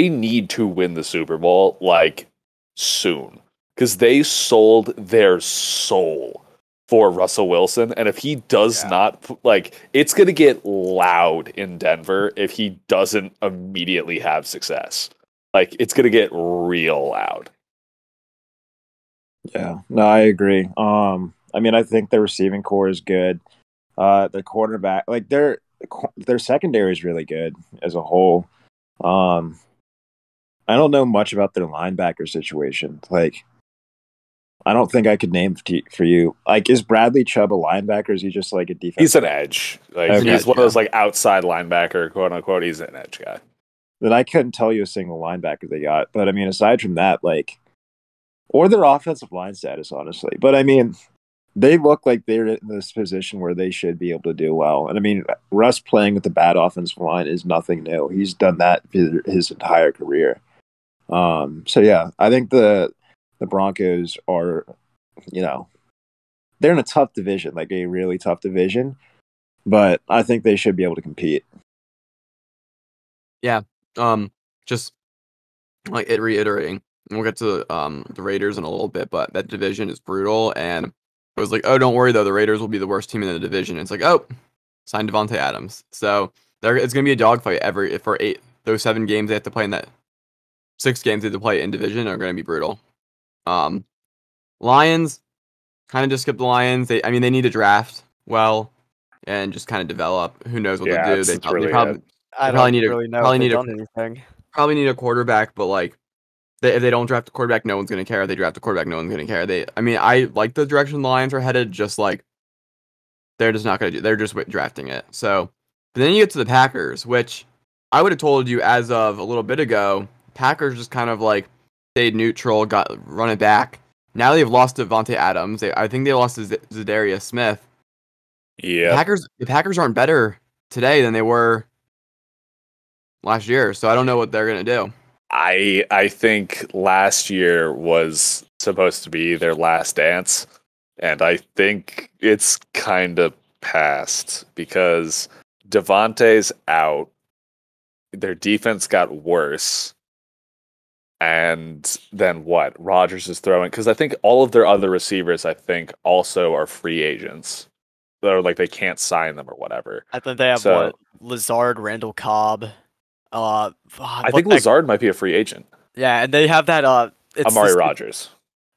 need to win the Super Bowl like soon because they sold their soul for Russell Wilson, and if he does not, like, it's gonna get loud in Denver if he doesn't immediately have success. Like, it's gonna get real loud. Yeah, no, I agree. I mean, I think their receiving core is good. The quarterback, like their secondary is really good as a whole. I don't know much about their linebacker situation. Like, I don't think I could name for you. Like, is Bradley Chubb a linebacker? Or is he just like a defense? He's an edge. Like he's one of those like outside linebacker, quote unquote. He's an edge guy. Then I couldn't tell you a single linebacker they got. But I mean, aside from that, like, or their offensive line status, honestly. But I mean, they look like they're in this position where they should be able to do well. And I mean, Russ playing with the bad offensive line is nothing new. He's done that his entire career. So yeah, I think the Broncos are, they're in a tough division, like a really tough division, but I think they should be able to compete. Yeah. Just like reiterating, and we'll get to the Raiders in a little bit, but that division is brutal. And it was like, oh, don't worry though, the Raiders will be the worst team in the division. It's like, oh, sign Devontae Adams. So it's gonna be a dogfight for those 7 games they have to play in that 6 games they have to play in division are gonna be brutal. Lions, kind of just skip the Lions. They need to draft well and just kind of develop. Who knows what to do? They probably need a quarterback, but like if they don't draft a quarterback, no one's gonna care. If they draft a quarterback, no one's gonna care. I like the direction the Lions are headed. Just like they're just not gonna do. They're just drafting it. So, but then you get to the Packers, which I would have told you as of a little bit ago. Packers just kind of like stayed neutral, run it back. Now they've lost to Devontae Adams. I think they lost to Zadarius Smith. Yeah, the Packers aren't better today than they were last year, so I don't know what they're gonna do. I think last year was supposed to be their last dance, and I think it's kind of past because Devontae's out. Their defense got worse. And then what? Rodgers is throwing, because I think all of their other receivers, I think, also are free agents. Or like they can't sign them or whatever. I think they have Lazard, Randall Cobb. I think Lazard might be a free agent. Yeah, and they have that Amari Rodgers.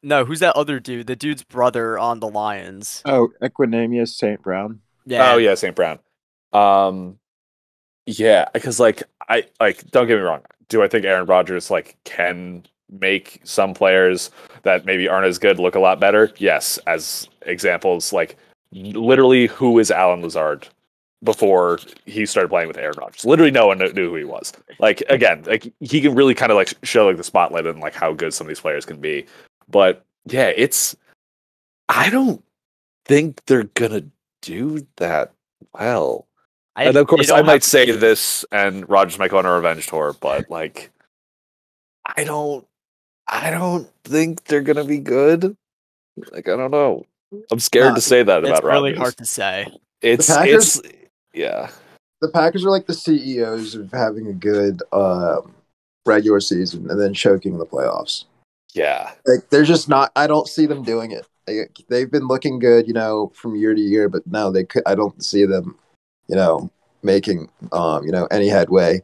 No, who's that other dude? The dude's brother on the Lions. Oh, Equinemius St. Brown. Yeah. Oh yeah, St. Brown. Yeah, because don't get me wrong. Do I think Aaron Rodgers can make some players that maybe aren't as good look a lot better? Yes, as examples, literally, who is Alan Lazard before he started playing with Aaron Rodgers? Literally, no one knew who he was. He can really kind of show the spotlight and how good some of these players can be. But yeah, it's I don't think they're gonna do that well. And of They course, don't I might have- say this, and Rogers might go on a revenge tour, but like, I don't think they're gonna be good. Like, I don't know. I'm scared Nah, to say that It's about really Rodgers. hard to say. It's The Packers- yeah. The Packers are like the CEOs of having a good regular season and then choking in the playoffs. Yeah. Like they're just not. I don't see them doing it. They've been looking good, from year to year, but no, they could. I don't see them, making any headway.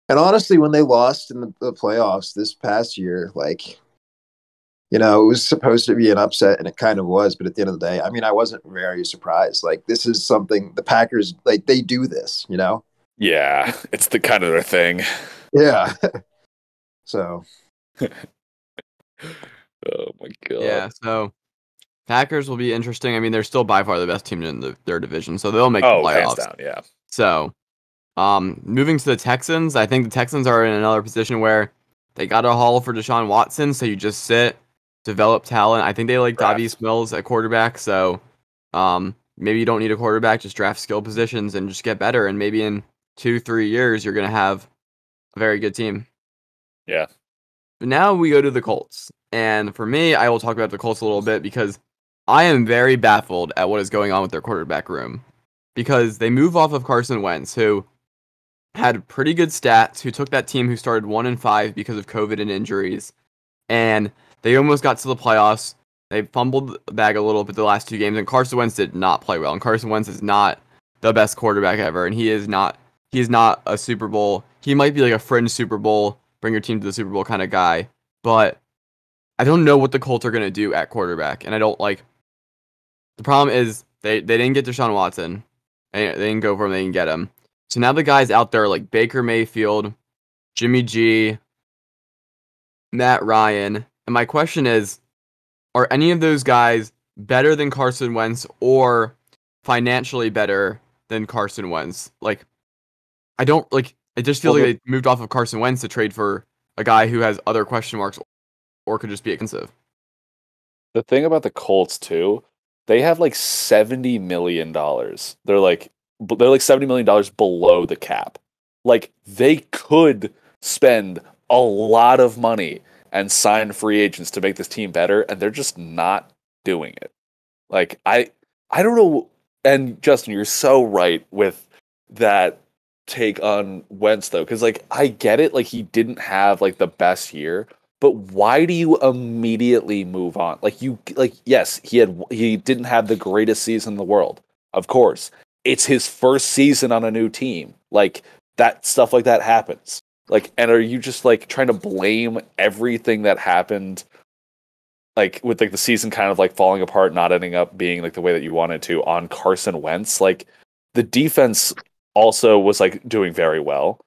And honestly, when they lost in the playoffs this past year, like, it was supposed to be an upset, and it kind of was. But at the end of the day, I mean, I wasn't very surprised. Like, this is something the Packers like. They do this, Yeah. It's the kind of their thing. Yeah. So. Oh my god. Yeah, so Packers will be interesting. I mean, they're still by far the best team in their division, so they'll make the Hands playoffs. down, yeah. So, moving to the Texans, I think the Texans are in another position where they got a haul for Deshaun Watson, so you just sit, develop talent. I think they like Draft. Davies Mills at quarterback, so maybe you don't need a quarterback, just draft skill positions and just get better, and maybe in 2-3 years you're going to have a very good team. Yeah. But now we go to the Colts. And for me, I will talk about the Colts a little bit because I am very baffled at what is going on with their quarterback room. Because they move off of Carson Wentz, who had pretty good stats, who took that team who started 1-5 because of COVID and injuries. And they almost got to the playoffs. They fumbled the bag a little bit the last 2 games, and Carson Wentz did not play well. And Carson Wentz is not the best quarterback ever, and he is not a Super Bowl. He might be like a fringe Super Bowl, bring your team to the Super Bowl kind of guy. But I don't know what the Colts are going to do at quarterback, and I don't like. The problem is they didn't get Deshaun Watson. They didn't go for him. They didn't get him. So now the guys out there like Baker Mayfield, Jimmy G, Matt Ryan. And my question is, are any of those guys better than Carson Wentz or financially better than Carson Wentz? Like, I don't like. It just feels like they moved off of Carson Wentz to trade for a guy who has other question marks or could just be expensive. The thing about the Colts too, they have like $70 million. They're like $70 million below the cap. Like they could spend a lot of money and sign free agents to make this team better, and they're just not doing it. Like I don't know. And Justin, you're so right with that take on Wentz though, because like I get it, like he didn't have like the best year. But why do you immediately move on? Yes, he didn't have the greatest season in the world. Of course. It's his first season on a new team. Like that stuff like that happens. Like, and are you just like trying to blame everything that happened like with like the season kind of like falling apart, not ending up being like the way that you wanted to on Carson Wentz? Like the defense also was like doing very well.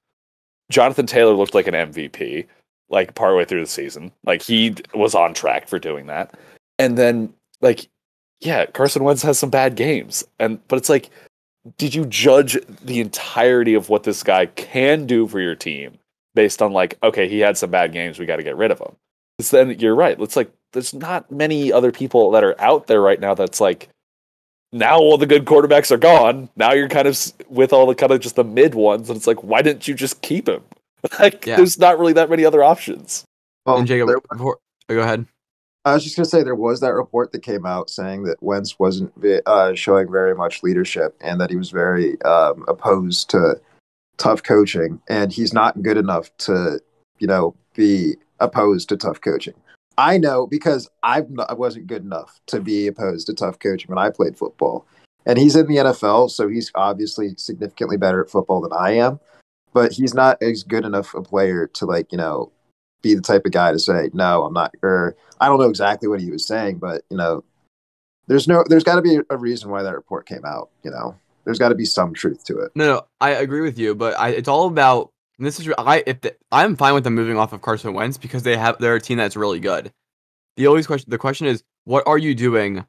Jonathan Taylor looked like an MVP. Like partway through the season, like he was on track for doing that, and then like, yeah, Carson Wentz has some bad games, but it's like, did you judge the entirety of what this guy can do for your team based on like, okay, he had some bad games, we got to get rid of him? Because then you're right. It's like there's not many other people that are out there right now. That's like now all the good quarterbacks are gone. Now you're kind of with all the kind of just the mid ones, and it's like, why didn't you just keep him? Like, there's not really that many other options. Well, And Jacob, go ahead. I was just going to say there was that report that came out saying that Wentz wasn't showing very much leadership and that he was very opposed to tough coaching, and he's not good enough to, be opposed to tough coaching. I know because I wasn't good enough to be opposed to tough coaching when I played football, and he's in the NFL, so he's obviously significantly better at football than I am. But he's not as good enough a player to be the type of guy to say, no, I'm not, or I don't know exactly what he was saying, but there's got to be a reason why that report came out. There's got to be some truth to it. No, I agree with you, but it's all about, and this is, I'm fine with them moving off of Carson Wentz because they're a team that's really good. The question is, what are you doing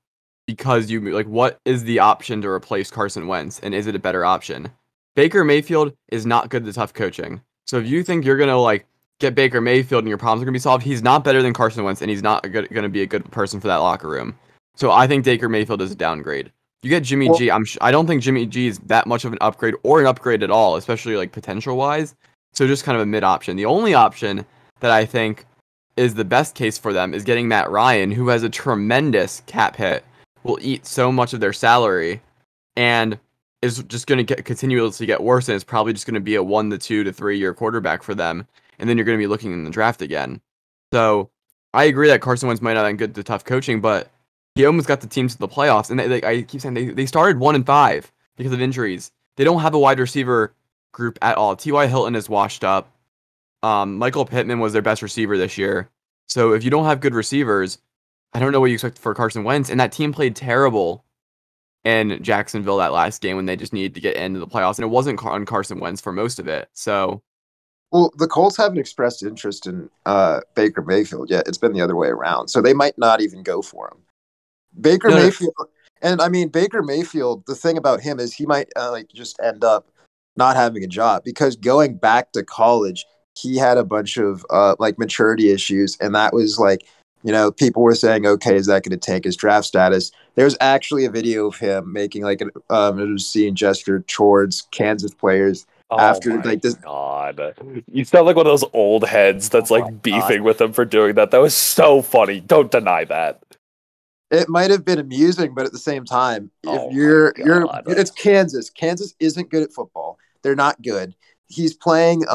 because what is the option to replace Carson Wentz, and is it a better option? Baker Mayfield is not good at tough coaching. So if you think you're going to get Baker Mayfield and your problems are going to be solved, he's not better than Carson Wentz, and he's not going to be a good person for that locker room. So I think Baker Mayfield is a downgrade. You get Jimmy G. I don't think Jimmy G is that much of an upgrade or an upgrade at all, especially like potential wise. So just kind of a mid option. The only option that I think is the best case for them is getting Matt Ryan, who has a tremendous cap hit, will eat so much of their salary, and is just going to continuously get worse, and it's probably just going to be a 1 to 2 to 3 year quarterback for them, and then you're going to be looking in the draft again. So I agree that Carson Wentz might not have been good to tough coaching, but he almost got the team to the playoffs, and I keep saying they started 1-5 because of injuries. They don't have a wide receiver group at all. T.Y. Hilton is washed up. Michael Pittman was their best receiver this year. So if you don't have good receivers, I don't know what you expect for Carson Wentz. And that team played terrible in Jacksonville that last game when they just needed to get into the playoffs. And it wasn't on Carson Wentz for most of it. So, well, the Colts haven't expressed interest in Baker Mayfield yet. It's been the other way around. So they might not even go for him. Mayfield, and I mean, Baker Mayfield, the thing about him is he might just end up not having a job, because going back to college, he had a bunch of maturity issues, and that was people were saying, okay, is that going to tank his draft status? There's actually a video of him making an obscene gesture towards Kansas players after this. God, you sound like one of those old heads that's beefing with him for doing that. That was so funny. Don't deny that. It might have been amusing, but at the same time, it's Kansas. Kansas isn't good at football. They're not good. He's playing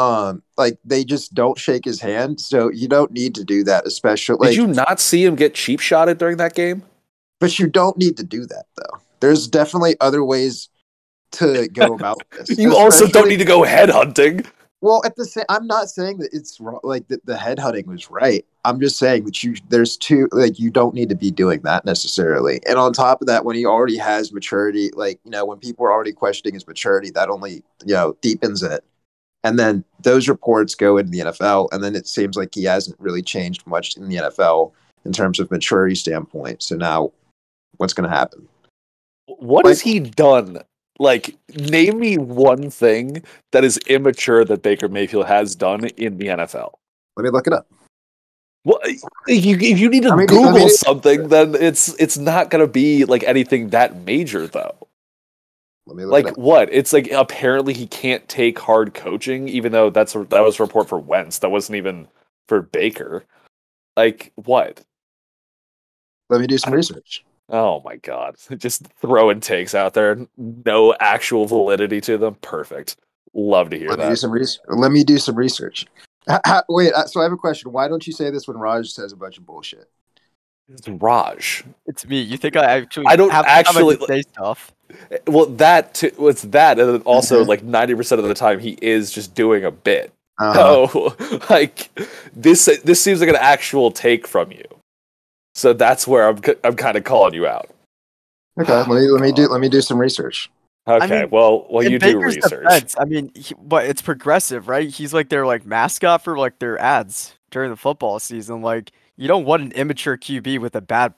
they just don't shake his hand, so you don't need to do that, especially. Did you not see him get cheap shotted during that game? But you don't need to do that, though. There's definitely other ways to go about this. You also don't need to go headhunting. Well, I'm not saying that it's wrong, that the headhunting was right. I'm just saying that you don't need to be doing that necessarily. And on top of that, when he already has maturity, when people are already questioning his maturity, that only deepens it. And then those reports go into the NFL, and then it seems like he hasn't really changed much in the NFL in terms of maturity standpoint. So now, what's going to happen? What has he done? Name me one thing that is immature that Baker Mayfield has done in the NFL. Let me look it up. Well, if you need to Google something, then it's not going to be anything that major, though. Let me look it up. What? It's apparently he can't take hard coaching, even though that was a report for Wentz. That wasn't even for Baker. What? Let me do some research. Oh my God. Just throwing takes out there. No actual validity to them. Perfect. Love to hear that. Let me do some research. Wait, so I have a question. Why don't you say this when Raj says a bunch of bullshit? It's Raj. It's me. You think I don't actually say stuff? Well, it's that, and then also 90% of the time he is just doing a bit. So this seems like an actual take from you. So that's where I'm kind of calling you out. Okay, let me do some research. Okay, well, you do research. Defense, but it's progressive, right? He's their mascot for their ads during the football season. You don't want an immature QB with a bad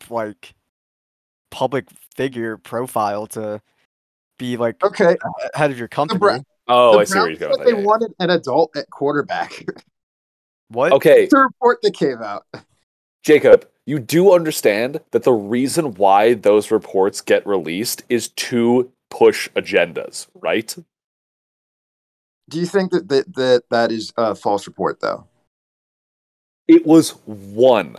public figure profile to be okay ahead of your company. I see where you're going. They wanted an adult at quarterback. What? Okay, it's a report that came out. Jacob, you do understand that the reason why those reports get released is to push agendas, right? Do you think that is a false report, though? It was one.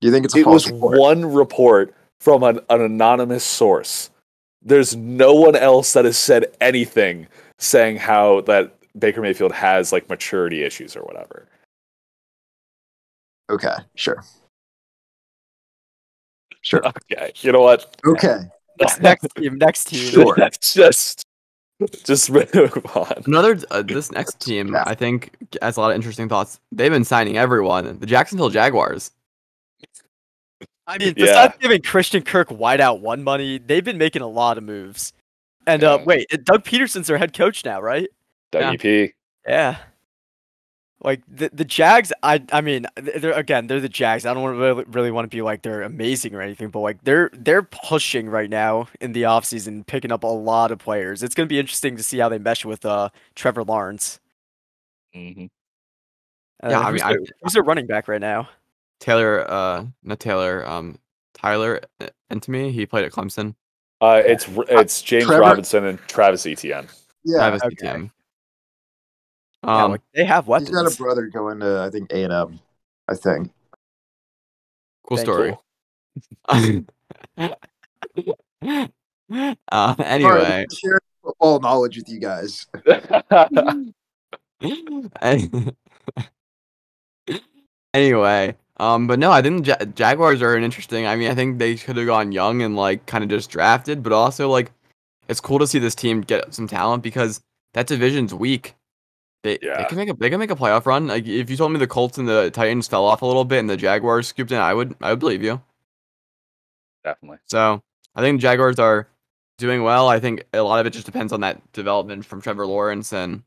Do you think it's a false report? It was one report from an anonymous source. There's no one else that has said anything saying how that Baker Mayfield has maturity issues or whatever. Okay, sure. Okay, you know what? Okay. Next team. Sure. Just move on. This next team, I think, has a lot of interesting thoughts. They've been signing everyone. The Jacksonville Jaguars. Besides giving Christian Kirk wideout one money, they've been making a lot of moves. And wait, Doug Peterson's their head coach now, right? WP. Yeah. The Jags, they're the Jags. I don't really want to be they're amazing or anything, but they're pushing right now in the offseason, picking up a lot of players. It's going to be interesting to see how they mesh with Trevor Lawrence. Mm-hmm. Who's their running back right now? Tyler Entemy. He played at Clemson. It's James Trevor- Robinson and Travis Etienne. Yeah, Travis okay. Etienne. Yeah, like, they have weapons. he's got a brother going to I think A&M. I think. Cool Thank story. Sorry, Anyway. share football knowledge with you guys. Anyway, but no, I think the Jaguars are an interesting. I mean, I think they could have gone young and like kind of just drafted, but also like it's cool to see this team get some talent because that division's weak. They can make a playoff run. Like if you told me the Colts and the Titans fell off a little bit and the Jaguars scooped in, I would believe you. Definitely. So I think the Jaguars are doing well. I think a lot of it just depends on that development from Trevor Lawrence, and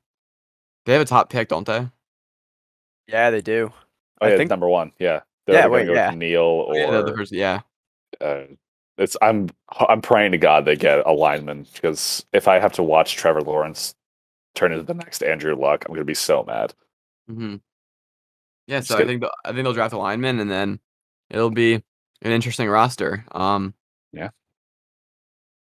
they have a top pick, don't they? Yeah, they do. Oh, I yeah, think number one. Yeah. They're going to go with Neil or I'm praying to God they get a lineman because if I have to watch Trevor Lawrence turn into the next Andrew Luck, I'm going to be so mad. Mm-hmm. Yeah, so I think they'll draft a lineman, and then it'll be an interesting roster. Yeah.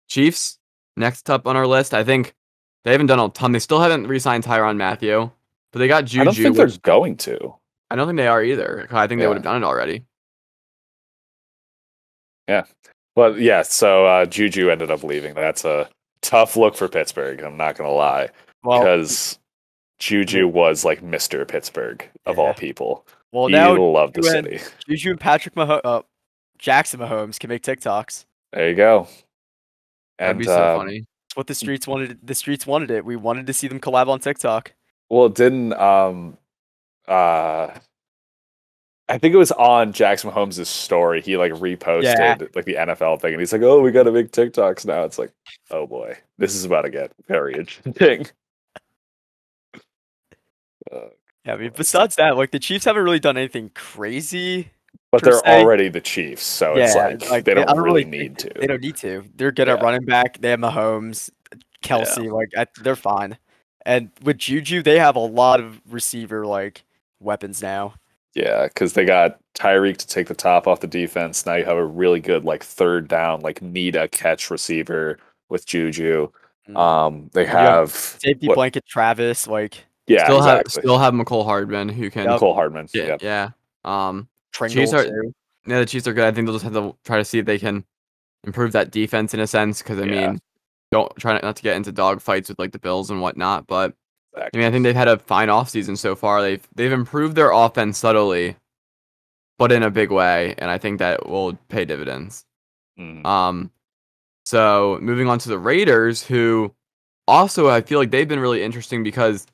Chiefs next up on our list. I think they haven't done a ton. They still haven't re-signed Tyrann Mathieu, but they got Juju. I don't think they're going to. I don't think they are either. I think they would have done it already. Yeah. But yeah, so Juju ended up leaving. That's a tough look for Pittsburgh, I'm not going to lie. Because Juju was like Mr. Pittsburgh of all people. Well, he now loved the city. Juju and Jackson Mahomes can make TikToks. There you go. That'd be so funny. That's what the streets wanted. The streets wanted it. We wanted to see them collab on TikTok. Well, it didn't. I think it was on Jackson Mahomes' story. He like reposted like the NFL thing, and he's like, "Oh, we got to make TikToks now." It's like, oh boy, this is about to get very interesting. Yeah, I mean, besides that, like the Chiefs haven't really done anything crazy. But they're already the Chiefs, so it's like they don't really need to. They don't need to. They're good at running back. They have Mahomes, Kelsey, they're fine. And with Juju, they have a lot of receiver like weapons now. Yeah, because they got Tyreek to take the top off the defense. Now you have a really good like third down, like need a catch receiver with Juju. They have safety blanket Travis, still have McCole Hardman who can McCole Hardman. Yeah. Chiefs the Chiefs are good. I think they'll just have to try to see if they can improve that defense in a sense. Because I mean, don't try not to get into dog fights with like the Bills and whatnot. But I mean, I think they've had a fine offseason so far. They've improved their offense subtly, but in a big way, and I think that will pay dividends. So moving on to the Raiders, who also I feel like they've been really interesting because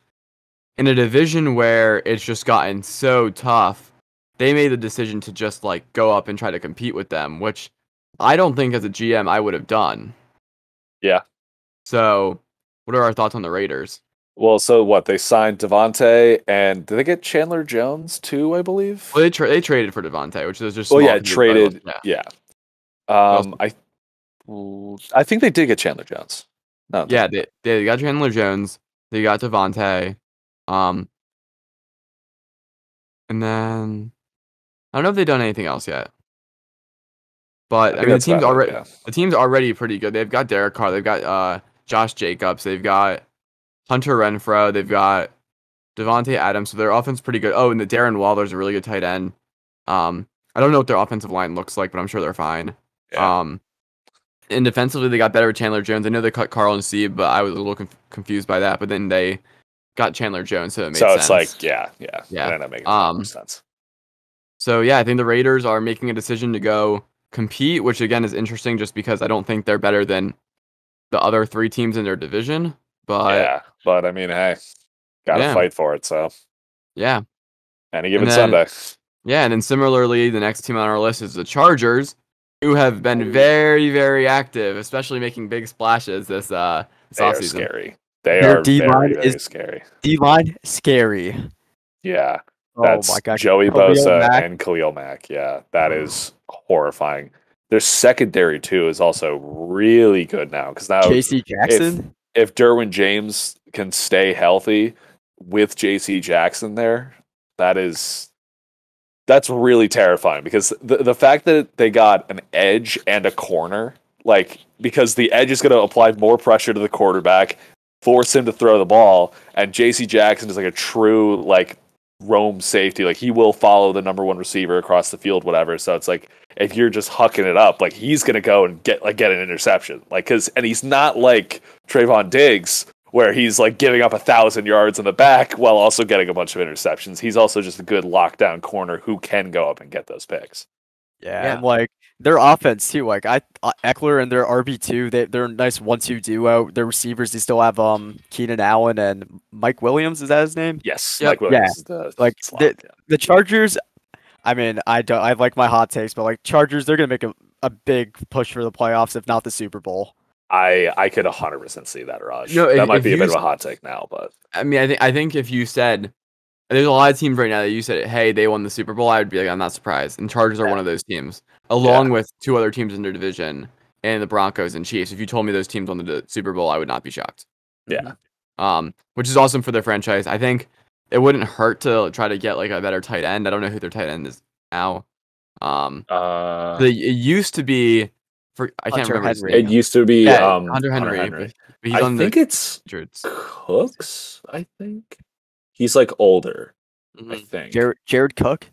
in a division where it's just gotten so tough, they made the decision to just like go up and try to compete with them, which I don't think as a GM I would have done. Yeah. So what are our thoughts on the Raiders? Well, so what? They signed Devontae, and did they get Chandler Jones too, I believe? Well, they traded for Devontae, which is just traded. Yeah. I think they did get Chandler Jones. No. Yeah, they got Chandler Jones. They got Devontae. And then I don't know if they've done anything else yet. But I mean, the team's already pretty good. They've got Derek Carr. They've got Josh Jacobs. They've got Hunter Renfrow. They've got Devontae Adams. So their offense is pretty good. Oh, and the Darren Waller's a really good tight end. I don't know what their offensive line looks like, but I'm sure they're fine. Yeah. And defensively, they got better with Chandler Jones. I know they cut Carl and Sieb, but I was a little confused by that. But then they got Chandler Jones, so it made sense. So it's like, yeah. It ended up making more sense. So yeah, I think the Raiders are making a decision to go compete, which again is interesting just because I don't think they're better than the other three teams in their division. But I mean, hey, gotta fight for it. So any given Sunday. Yeah, and then similarly, the next team on our list is the Chargers, who have been very, very active, especially making big splashes this offseason. Scary. They are very, very scary. D-line scary. Yeah. That's my God. Joey Bosa and Khalil Mack. Yeah, that is horrifying. Their secondary, too, is also really good now. Because now J.C. Jackson? If Derwin James can stay healthy with J.C. Jackson there, that is That's really terrifying because the fact that they got an edge and a corner, like, because the edge is going to apply more pressure to the quarterback, force him to throw the ball, and J.C. Jackson is like a true, like, roam safety. Like, he will follow the number one receiver across the field, whatever. So it's like, if you're just hucking it up, like, he's going to go and get an interception. Like, and he's not like Trayvon Diggs, where he's like giving up 1,000 yards in the back while also getting a bunch of interceptions. He's also just a good lockdown corner who can go up and get those picks. Yeah. And like their offense too. Like Eckler and their RB2, they're a nice 1-2 duo. Their receivers, they still have Keenan Allen and Mike Williams. Is that his name? Yes, Mike Williams is the like slot, the Chargers. I mean, I like my hot takes, but like Chargers, they're gonna make a big push for the playoffs, if not the Super Bowl. I could 100% see that, Raj. No, that might be a bit of a hot take now, but I mean, I think if you said there's a lot of teams right now that you said, hey, they won the Super Bowl, I would be like, I'm not surprised. And Chargers are one of those teams, along with two other teams in their division, and the Broncos and Chiefs. If you told me those teams won the Super Bowl, I would not be shocked. Yeah. Which is awesome for their franchise. I think it wouldn't hurt to try to get like a better tight end. I don't know who their tight end is now. It used to be. I can't remember his name. It used to be Hunter Henry. But he's I think it's Patriots. Cooks. I think he's like older. I think Jared Cook.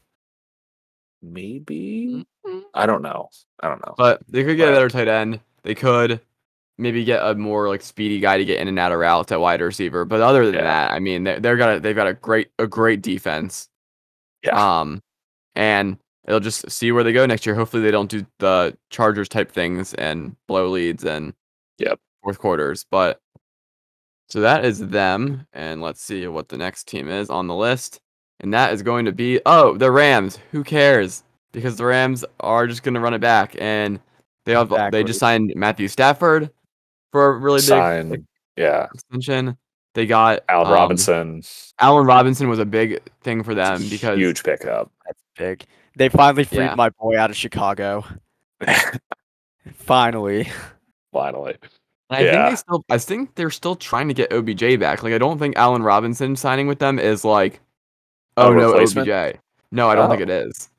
Maybe I don't know. But they could get a better tight end. They could maybe get a more like speedy guy to get in and out of routes at wide receiver. But other than that, I mean, they've got a great defense. Yeah. And they'll just see where they go next year. Hopefully, they don't do the Chargers type things and blow leads and fourth quarters. But so that is them. And let's see what the next team is on the list. And that is going to be the Rams. Who cares? Because the Rams are just going to run it back, and they just signed Matthew Stafford for a really big extension. They got Allen Robinson. Allen Robinson was a big thing for them because huge pickup. That's big. They finally freed my boy out of Chicago. Finally. I think they're still trying to get OBJ back. Like, I don't think Allen Robinson signing with them is like, no, OBJ. No, I don't think it is.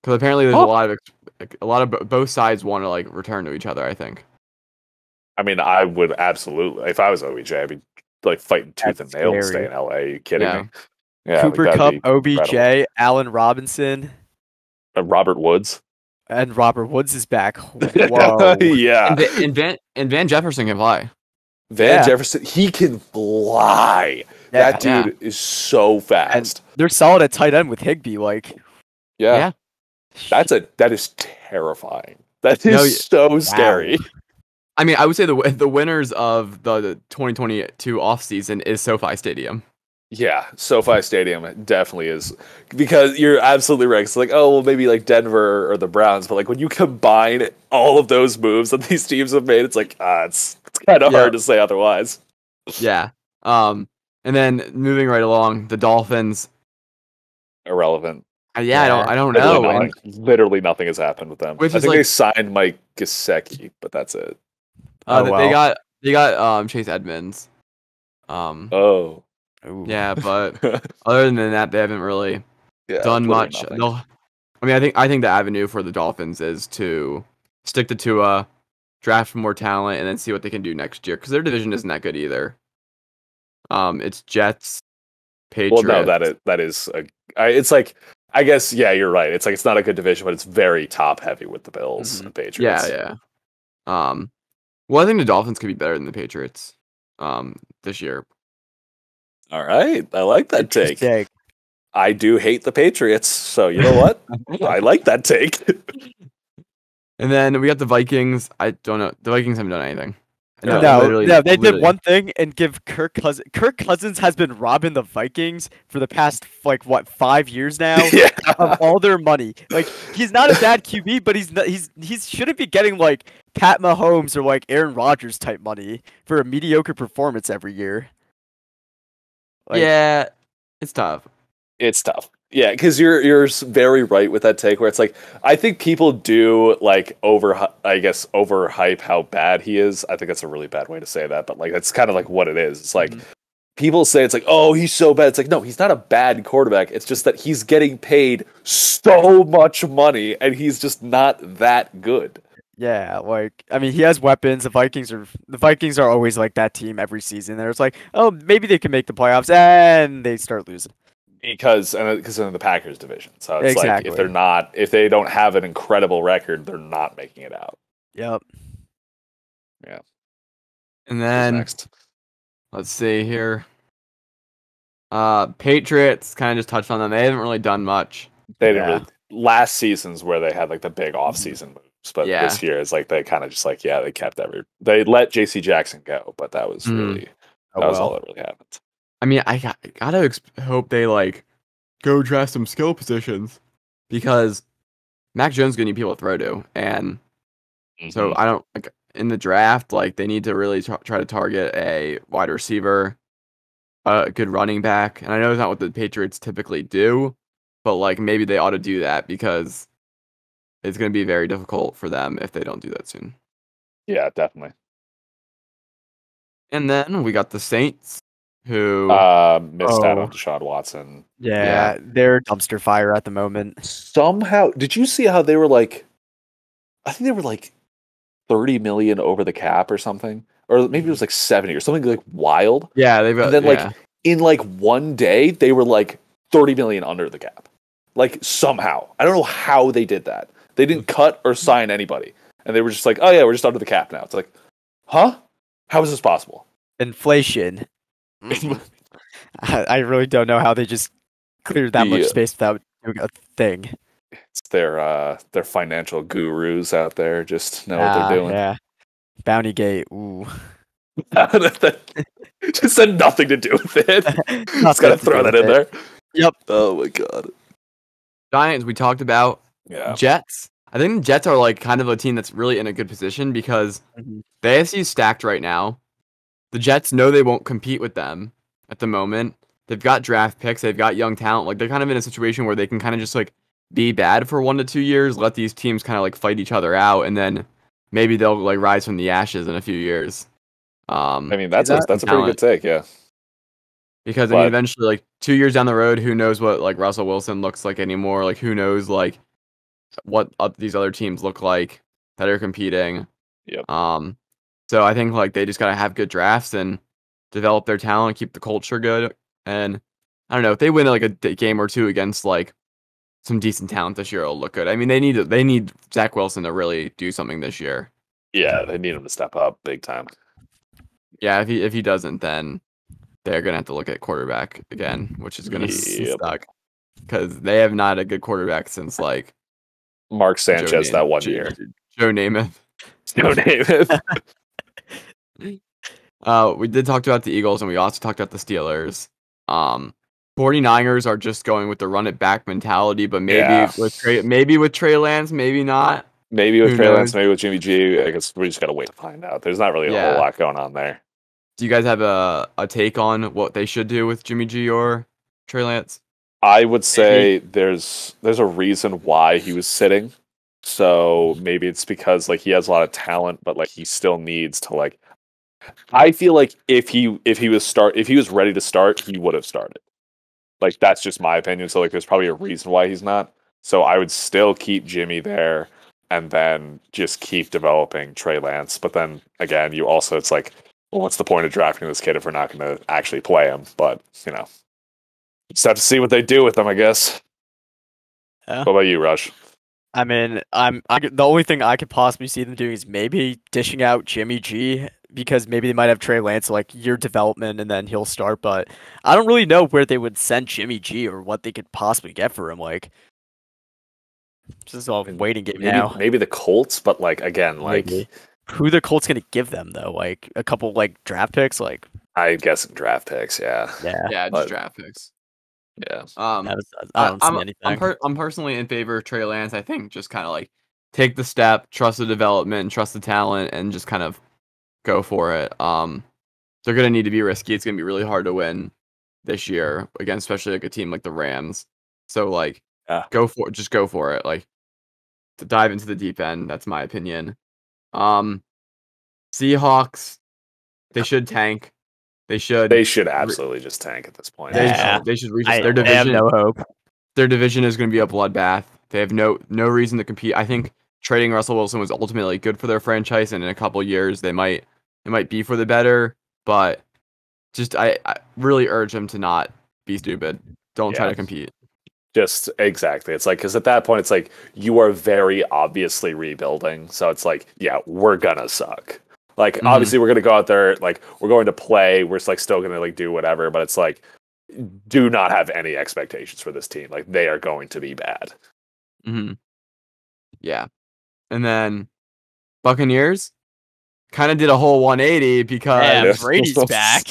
Because apparently there's a lot of both sides want to like return to each other, I think. I mean, I would absolutely, if I was OBJ, I'd be like fighting tooth and nail to stay in LA. Are you kidding me? Yeah, Cooper Kupp, OBJ, incredible. Allen Robinson. Robert Woods. And Robert Woods is back. Whoa. Yeah. And Van Jefferson can fly. Jefferson, he can fly. Yeah, that dude is so fast. And they're solid at tight end with Higbee. Like, that is terrifying. That is so scary. I mean, I would say the winners of the 2022 offseason is SoFi Stadium. Yeah, SoFi Stadium definitely is, because you're absolutely right. It's like, maybe like Denver or the Browns, but like when you combine all of those moves that these teams have made, it's like it's kind of hard to say otherwise. Yeah. And then moving right along, the Dolphins. Irrelevant. I don't know. Literally nothing has happened with them. I think they signed Mike Gesicki, but that's it. They got Chase Edmonds. Yeah, but other than that, they haven't really done much. I think the avenue for the Dolphins is to stick to Tua, draft more talent, and then see what they can do next year, because their division isn't that good either. It's Jets, Patriots. Well, no, that is it's like, I guess, you're right. It's like, it's not a good division, but it's very top heavy with the Bills and Patriots. Yeah. Well, I think the Dolphins could be better than the Patriots this year. All right. I like that take. I do hate the Patriots, so you know what? I like that take. And then we got the Vikings. I don't know. The Vikings haven't done anything. They did one thing and give Kirk Cousins. Kirk Cousins has been robbing the Vikings for the past 5 years now of all their money. Like, he's not a bad QB, but he shouldn't be getting like Pat Mahomes or like Aaron Rodgers type money for a mediocre performance every year. Like, it's tough. Yeah, because you're very right with that take, where it's like, I think people do like overhype how bad he is. I think that's a really bad way to say that, but like that's kind of like what it is. It's like people say it's like, oh, he's so bad. It's like, no, he's not a bad quarterback. It's just that he's getting paid so much money, and he's just not that good. Yeah, like I mean, he has weapons. The Vikings are always like that team every season. There's like, oh, maybe they can make the playoffs, and they start losing. Because in the Packers division. So it's Exactly. like if they don't have an incredible record, they're not making it out. Yep. Yeah. And Who's then next? let's see here. Patriots kind of just touched on them. They haven't really done much. They didn't really. Last season's where they had like the big offseason moves, but Yeah. this year is like they kind of just like they kept they let JC Jackson go, but that was really that was all that really happened. I mean, I gotta hope they like go draft some skill positions because Mac Jones gonna need people to throw to, and so I don't like in the draft like they need to really try to target a wide receiver, a good running back, and I know it's not what the Patriots typically do, but like maybe they ought to do that because it's gonna be very difficult for them if they don't do that soon. Yeah, definitely. And then we got the Saints, who missed out on Deshaun Watson. Yeah, they're dumpster fire at the moment. Somehow, did you see how they were like? I think they were like 30 million over the cap or something, or maybe it was like 70 or something like wild. Yeah, they've got. And then like in like one day, they were like 30 million under the cap. Like somehow, I don't know how they did that. They didn't cut or sign anybody, and they were just like, "Oh yeah, we're just under the cap now." It's like, huh? How is this possible? Inflation. I really don't know how they just cleared that much space without doing a thing. It's their financial gurus out there just know what they're doing. Yeah, Bounty Gate. Ooh, just had nothing to do with it. Just gotta throw that in there. Yep. Oh my god. Giants. We talked about. Yeah. Jets. I think the Jets are like kind of a team that's really in a good position because the AFC is stacked right now. The Jets know they won't compete with them at the moment. They've got draft picks. They've got young talent. Like they're kind of in a situation where they can kind of just like be bad for 1 to 2 years, let these teams kind of like fight each other out, and then maybe they'll like rise from the ashes in a few years. I mean, that's a pretty good take, yeah. Because I mean, eventually, like 2 years down the road, who knows what like Russell Wilson looks like anymore? Like who knows like what these other teams look like that are competing? Yep. So I think like they just gotta have good drafts and develop their talent, keep the culture good, and I don't know if they win like a game or two against like some decent talent this year, it'll look good. I mean, they need Zach Wilson to really do something this year. Yeah, they need him to step up big time. Yeah, if he doesn't, then they're gonna have to look at quarterback again, which is gonna suck because they have not a good quarterback since like Mark Sanchez that 1 year. Joe Namath. Joe Namath. We did talk about the Eagles and we also talked about the Steelers. 49ers are just going with the run it back mentality, but maybe with Trey Lance, maybe not. Maybe with Trey Lance, maybe with Jimmy G. I guess we just gotta wait to find out. There's not really a whole lot going on there. Do you guys have a take on what they should do with Jimmy G or Trey Lance? I would say there's a reason why he was sitting. So maybe it's because like he has a lot of talent, but like he still needs to like. I feel like if he was ready to start, he would have started. Like that's just my opinion. So like there's probably a reason why he's not. So I would still keep Jimmy there and then just keep developing Trey Lance. But then again, it's like, well, what's the point of drafting this kid if we're not going to actually play him? But just have to see what they do with him, I guess. Yeah. What about you, Rush? I mean, the only thing I could possibly see them doing is maybe dishing out Jimmy G because maybe they might have Trey Lance like year development and then he'll start. But I don't really know where they would send Jimmy G or what they could possibly get for him. Like, just all waiting game now. Maybe the Colts, but like again, like who the Colts gonna give them though? Like a couple like draft picks, like I guess draft picks, yeah, just draft picks. Yeah. I don't see anything. I'm personally in favor of Trey Lance. I think just kind of like take the step, trust the development, trust the talent, and just kind of go for it. They're gonna need to be risky. It's gonna be really hard to win this year again, especially like a team like the Rams. So like, go for it. Like to dive into the deep end. That's my opinion. Seahawks, they should tank. They should. They should absolutely just tank at this point. They should reach their division. They have no hope. Their division is going to be a bloodbath. They have no reason to compete. I think trading Russell Wilson was ultimately good for their franchise, and in a couple years they might be for the better. But just I really urge them to not be stupid. Don't try to compete. Just exactly. It's like, because at that point, it's like you are very obviously rebuilding. So it's like, yeah, we're gonna suck. Like, obviously, we're gonna go out there. Like, we're going to play. We're like still gonna like do whatever. But it's like, do not have any expectations for this team. Like, they are going to be bad. Yeah, and then Buccaneers kind of did a whole 180 because Brady's back.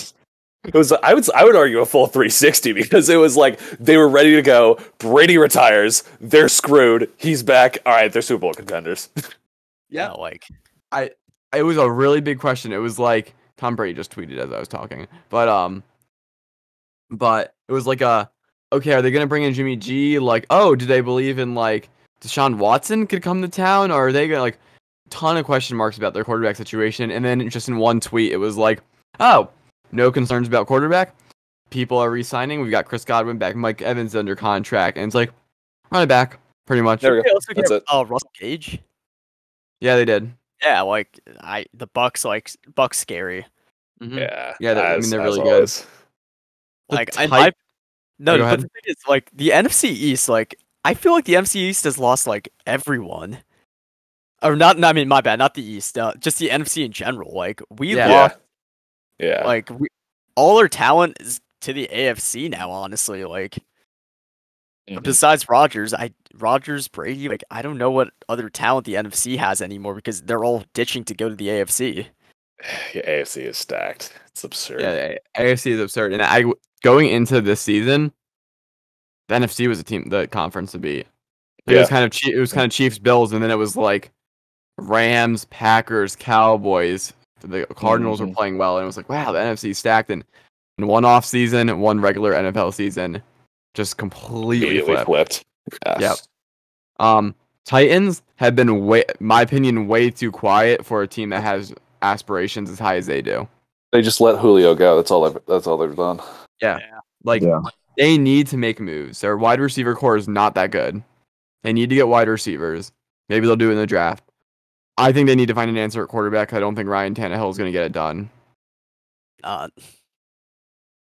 It was, I would argue, a full 360, because it was like they were ready to go. Brady retires, they're screwed. He's back. All right, they're Super Bowl contenders. Yeah, it was a really big question. It was like Tom Brady just tweeted as I was talking, but it was like okay, are they gonna bring in Jimmy G? Like, oh, do they believe in like Deshaun Watson could come to town, or are they gonna like ton of question marks about their quarterback situation? And then just in one tweet, it was like, oh, no concerns about quarterback. People are re-signing. We've got Chris Godwin back. Mike Evans under contract. And it's like, run it back, pretty much. There we go. They also That's get, it. Russell Gage. Yeah, they did. Yeah, like the Bucks scary. Yeah. Yeah, I mean, they're really good. Always. Like, Go but ahead. the thing is, like, the NFC East, like, I feel like the NFC East has lost, like, everyone. Or not, I mean, my bad, not the East, just the NFC in general. Like, we lost, like, all our talent is to the AFC now, honestly. Like, besides Rodgers, Brady, like, I don't know what other talent the NFC has anymore, because they're all ditching to go to the AFC. Yeah, AFC is stacked. It's absurd. Yeah, AFC is absurd. And going into this season, the NFC was the conference to beat. It was kind of Chiefs, Bills, and then it was like Rams, Packers, Cowboys. The Cardinals were playing well, and it was like, wow, the NFC stacked. And in one off season, one regular NFL season, just completely flipped. Yes. Yep. Titans have been my opinion, way too quiet for a team that has aspirations as high as they do. They just let Julio go. That's all they've done. Yeah. They need to make moves. Their wide receiver core is not that good. They need to get wide receivers. Maybe they'll do it in the draft. I think they need to find an answer at quarterback. I don't think Ryan Tannehill is going to get it done.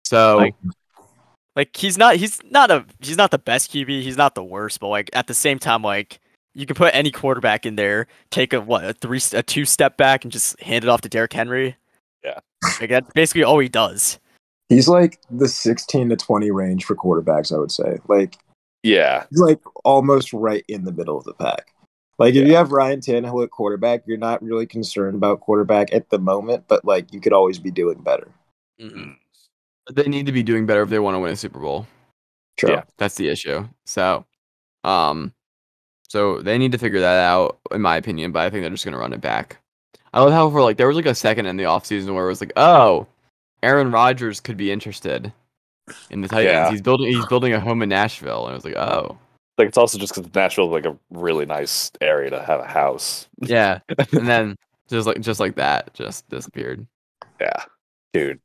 So, like he's not the best QB. He's not the worst, but like at the same time, like you can put any quarterback in there, take a 2-step back, and just hand it off to Derrick Henry. Yeah, like that's basically all he does. He's like the 16 to 20 range for quarterbacks, I would say. Like, yeah, he's like almost right in the middle of the pack. Like, if you have Ryan Tannehill at quarterback, you're not really concerned about quarterback at the moment, but like you could always be doing better. But they need to be doing better if they want to win a Super Bowl. True. Yeah, that's the issue. So, so they need to figure that out, in my opinion. But I think they're just gonna run it back. I love how there was like a second in the offseason where it was like, oh, Aaron Rodgers could be interested in the Titans. Yeah. He's building a home in Nashville, and I was like, oh. Like, it's also just because Nashville is like a really nice area to have a house. Yeah, and then just like that, just disappeared. Yeah, dude,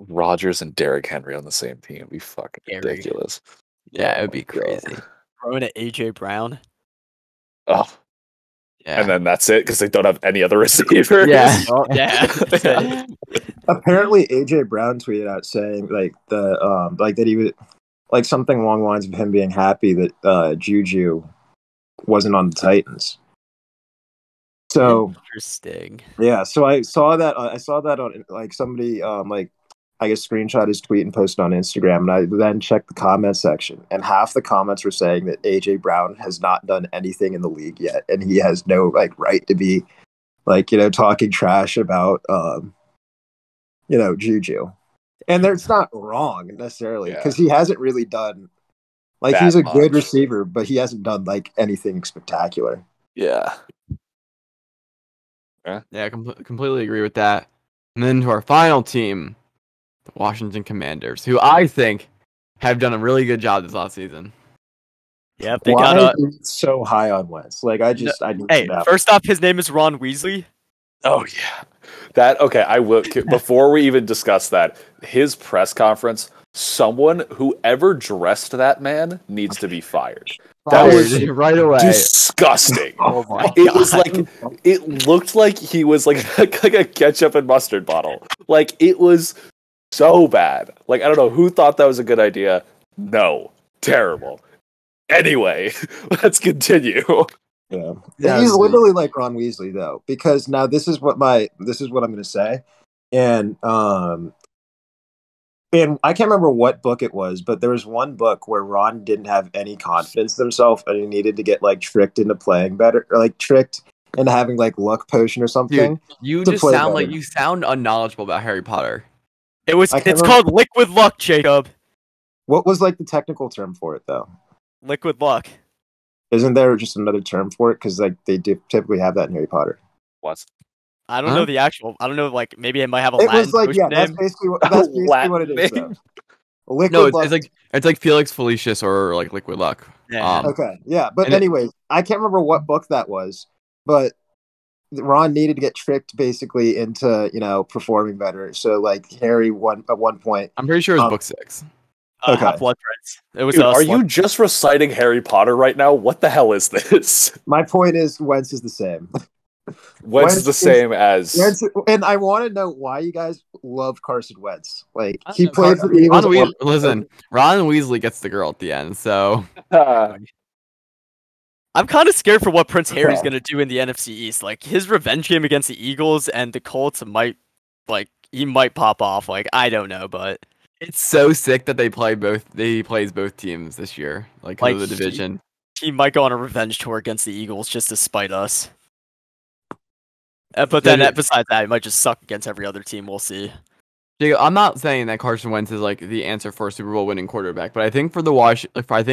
Rodgers and Derrick Henry on the same team would be fucking ridiculous. Yeah, it would be crazy. Throwing at AJ Brown. Oh, yeah, and then that's it because they don't have any other receivers. Yeah, yeah. Apparently, AJ Brown tweeted out saying like that he would. Like something along the lines of him being happy that Juju wasn't on the Titans. So interesting. Yeah, so I saw that on like somebody like I guess screenshot his tweet and posted on Instagram, and I then checked the comment section, and half the comments were saying that AJ Brown has not done anything in the league yet, and he has no like right to be like talking trash about Juju. And it's not wrong necessarily because he hasn't really done like he's a good receiver, but he hasn't done like anything spectacular. Yeah. Yeah, completely agree with that. And then to our final team, the Washington Commanders, who I think have done a really good job this offseason. Yep, they got so high on Wentz. Like I hey, first off, his name is Ron Weasley. Oh yeah, that okay. I will. Before we even discuss that, his press conference. Someone whoever dressed that man needs to be fired. That was right away. Disgusting. Oh my It god! was like it looked like he was like a ketchup and mustard bottle. Like it was so bad. Like I don't know who thought that was a good idea. No, terrible. Anyway, let's continue. Yeah, Yeah, he's literally like Ron Weasley though, because now this is what I'm going to say, and I can't remember what book it was, but there was one book where Ron didn't have any confidence in himself, and he needed to get like tricked into playing better, or like tricked into having like luck potion or something. Dude, you to just play sound better. like you sound unknowledgeable about Harry Potter. It's remember- called liquid luck, Jacob. What was like the technical term for it though? Liquid luck. Isn't there just another term for it? Because like they do typically have that in Harry Potter. What? I don't Huh? know the actual. I don't know. Like maybe it might have a It Latin was like potion that's name. basically what it is. Latin Though. Liquid No, luck. it's like Felix Felicis or like Liquid Luck. Yeah. Okay, yeah, but And anyways, I can't remember what book that was, but Ron needed to get tricked basically into performing better. So like Harry won at one point. I'm pretty sure it was book 6. Okay. Half-Blood Prince. It was. Dude, are you just reciting Harry Potter right now? What the hell is this? My point is Wentz is the same. Wentz is the same as. Wentz, and I want to know why you guys love Carson Wentz. Like I don't he know, played for the Eagles. Listen, Ron Weasley gets the girl at the end, so I'm kind of scared for what Prince Harry's Okay. gonna do in the NFC East. Like his revenge game against the Eagles and the Colts he might pop off. Like I don't know, but it's so sick that they plays both teams this year, like Like, of the division. he might go on a revenge tour against the Eagles just to spite us. But Yeah, then besides that, it might just suck against every other team. We'll see. Jacob, I'm not saying that Carson Wentz is like the answer for a Super Bowl winning quarterback, but I think for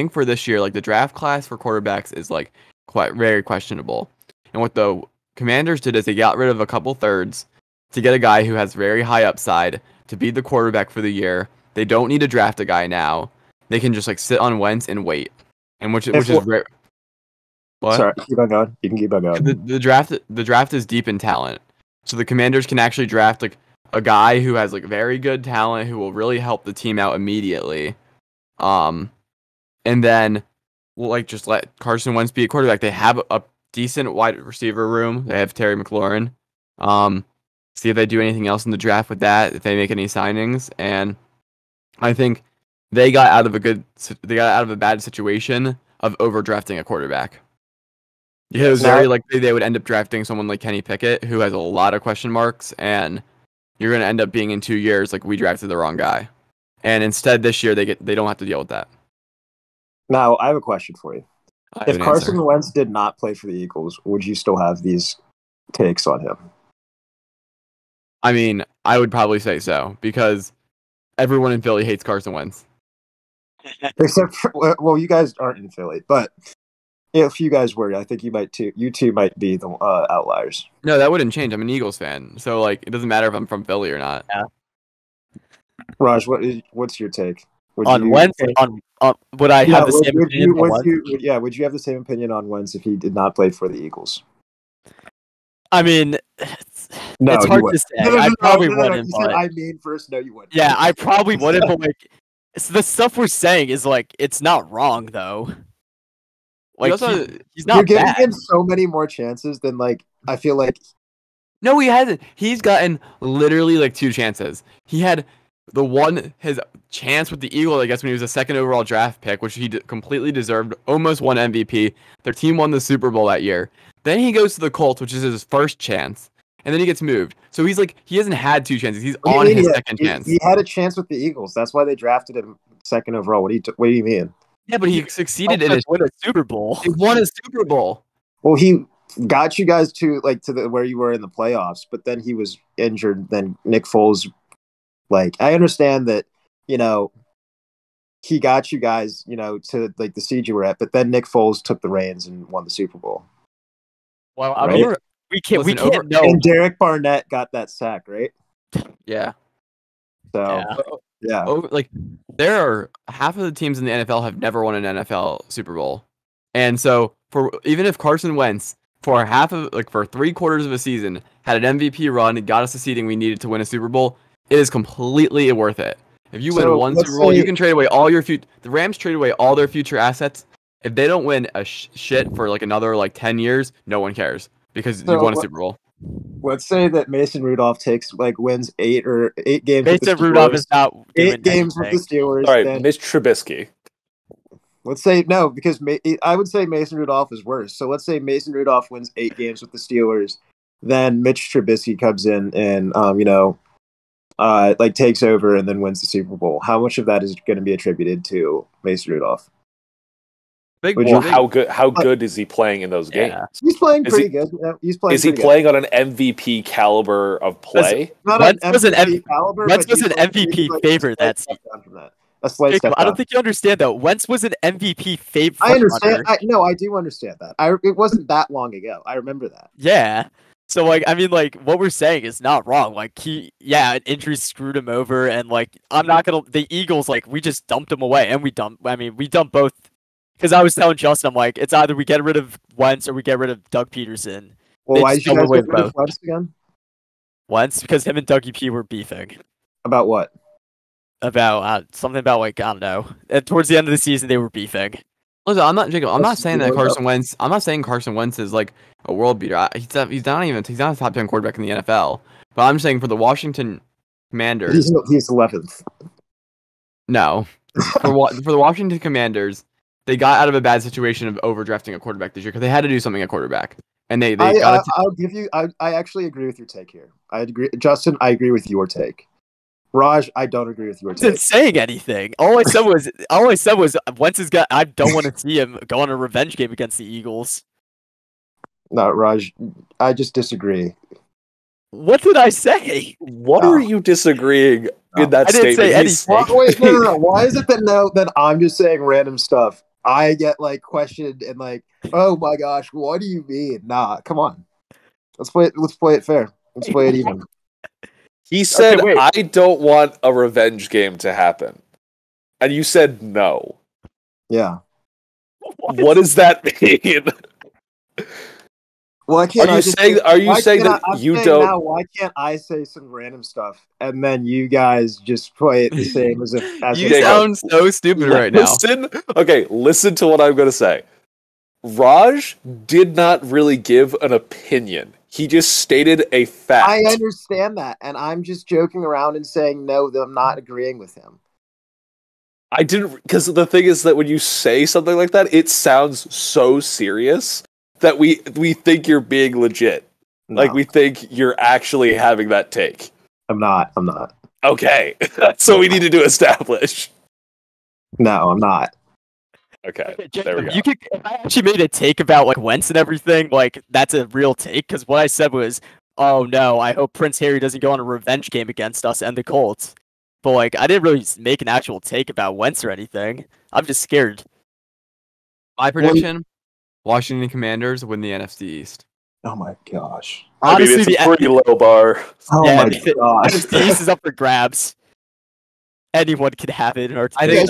for this year, like the draft class for quarterbacks is like quite very questionable. And what the Commanders did is they got rid of a couple thirds to get a guy who has very high upside to be the quarterback for the year. They don't need to draft a guy now. They can just like sit on Wentz and wait. And which is rare. What? Sorry, keep on going. You can keep on going. The draft is deep in talent. So the Commanders can actually draft like a guy who has like very good talent who will really help the team out immediately. And then we'll like just let Carson Wentz be a quarterback. They have a decent wide receiver room. They have Terry McLaurin. See if they do anything else in the draft with that, if they make any signings. And I think they got out of a bad situation of overdrafting a quarterback. Yeah, it was very likely they would end up drafting someone like Kenny Pickett, who has a lot of question marks, and you're going to end up being in 2 years like we drafted the wrong guy. And instead this year they don't have to deal with that. Now I have a question for you. I have If an Carson answer. Wentz did not play for the Eagles, would you still have these takes on him? I mean, I would probably say so because everyone in Philly hates Carson Wentz. Except for, well, you guys aren't in Philly, but if you guys were, I think you might too. You two might be the outliers. No, that wouldn't change. I'm an Eagles fan, so like it doesn't matter if I'm from Philly or not. Raj, what's your take? Would On you- Wentz, would I have the same opinion on Wentz? Would you have the same opinion on Wentz if he did not play for the Eagles? I mean, No, it's you hard to wouldn't. say. I probably wouldn't. You said, But I mean first, no, you wouldn't. yeah, I probably wouldn't. But like, the stuff we're saying is like, it's not wrong though. Like also- he's You're not giving bad. him so many more chances than like I feel like. No, he hasn't. He's gotten literally like 2 chances. He had his chance with the Eagles, I guess, when he was a second overall draft pick, which he completely deserved. Almost won MVP. Their team won the Super Bowl that year. Then he goes to the Colts, which is his first chance, and then he gets moved. So he's like, he hasn't had 2 chances. He's on his second chance. He had a chance with the Eagles. That's why they drafted him second overall. What do you mean? Yeah, but he succeeded in it. Win a Super Bowl. He won a Super Bowl. Well, he got you guys to where you were in the playoffs, but then he was injured. Then Nick Foles, like I understand that, he got you guys, to like the seed you were at, but then Nick Foles took the reins and won the Super Bowl. Well, Right. we can't Listen, know. And Derek Barnett got that sack, right? Yeah. So yeah. Like there are half of the teams in the NFL have never won an NFL Super Bowl. And so even if Carson Wentz for for 3/4 of a season, had an MVP run, and got us the seeding we needed to win a Super Bowl, it is completely worth it. If you win one Super Bowl, you can trade away all your future. The Rams trade away all their future assets. If they don't win a shit for like another 10 years, no one cares because you won a Super Bowl. Let's say that Mason Rudolph wins 8 games. Mason Rudolph is not doing 8 games with the Steelers. All right, Mitch Trubisky. Let's say no, because I would say Mason Rudolph is worse. So let's say Mason Rudolph wins 8 games with the Steelers, then Mitch Trubisky comes in and takes over and then wins the Super Bowl. How much of that is going to be attributed to Mason Rudolph? How good is he playing in those games? He's playing pretty good. He's playing. Is he playing on an MVP caliber of play? Wentz was an MVP favorite that season. I don't think you understand though. Wentz was an MVP favorite. I understand. I do understand that. It wasn't that long ago. I remember that. Yeah. So what we're saying is not wrong. An injury screwed him over, and I'm not gonna. The Eagles we just dumped him away, and we dumped both. Because I was telling Justin, I'm like, it's either we get rid of Wentz or we get rid of Doug Peterson. Well, why did you guys get rid of Wentz again? Wentz, because him and Dougie P were beefing. About what? About something about I don't know. And towards the end of the season, they were beefing. Listen, I'm not saying that Carson Wentz. I'm not saying Carson Wentz is a world beater. He's not a top 10 quarterback in the NFL. But I'm saying for the Washington Commanders, he's 11th. No, for the Washington Commanders. They got out of a bad situation of overdrafting a quarterback this year because they had to do something at quarterback, and they got. I'll give you. I actually agree with your take here. I agree, Justin. I agree with your take. Raj, I don't agree with your take. I wasn't saying anything. All I said was Wentz has got. I don't want to see him go on a revenge game against the Eagles. No, Raj, I just disagree. What did I say? What are you disagreeing in that statement? I didn't say anything. Wait, no. Why is it that I'm just saying random stuff? I get questioned and oh my gosh, what do you mean? Nah, come on. Let's play it fair. Let's play it even. He said, I don't want a revenge game to happen. And you said no. Yeah. What does that mean? Well, are you saying that you don't? Now, why can't I say some random stuff and then you guys just play it the same as if? You sound so stupid right now. Listen to what I'm going to say. Raj did not really give an opinion. He just stated a fact. I understand that, and I'm just joking around and saying no, that I'm not agreeing with him. I didn't, because the thing is that when you say something like that, it sounds so serious that we think you're being legit. No. We think you're actually having that take. I'm not. Okay. That's what we needed to establish. No, I'm not. Okay, Jacob, there we go. If I actually made a take about Wentz and everything, that's a real take, because what I said was, oh no, I hope Prince Harry doesn't go on a revenge game against us and the Colts. But I didn't really make an actual take about Wentz or anything. I'm just scared. My prediction: Washington Commanders win the NFC East. Oh my gosh! Honestly, it's a pretty low bar. Oh my gosh! The East is up for grabs. Anyone can have it in our team.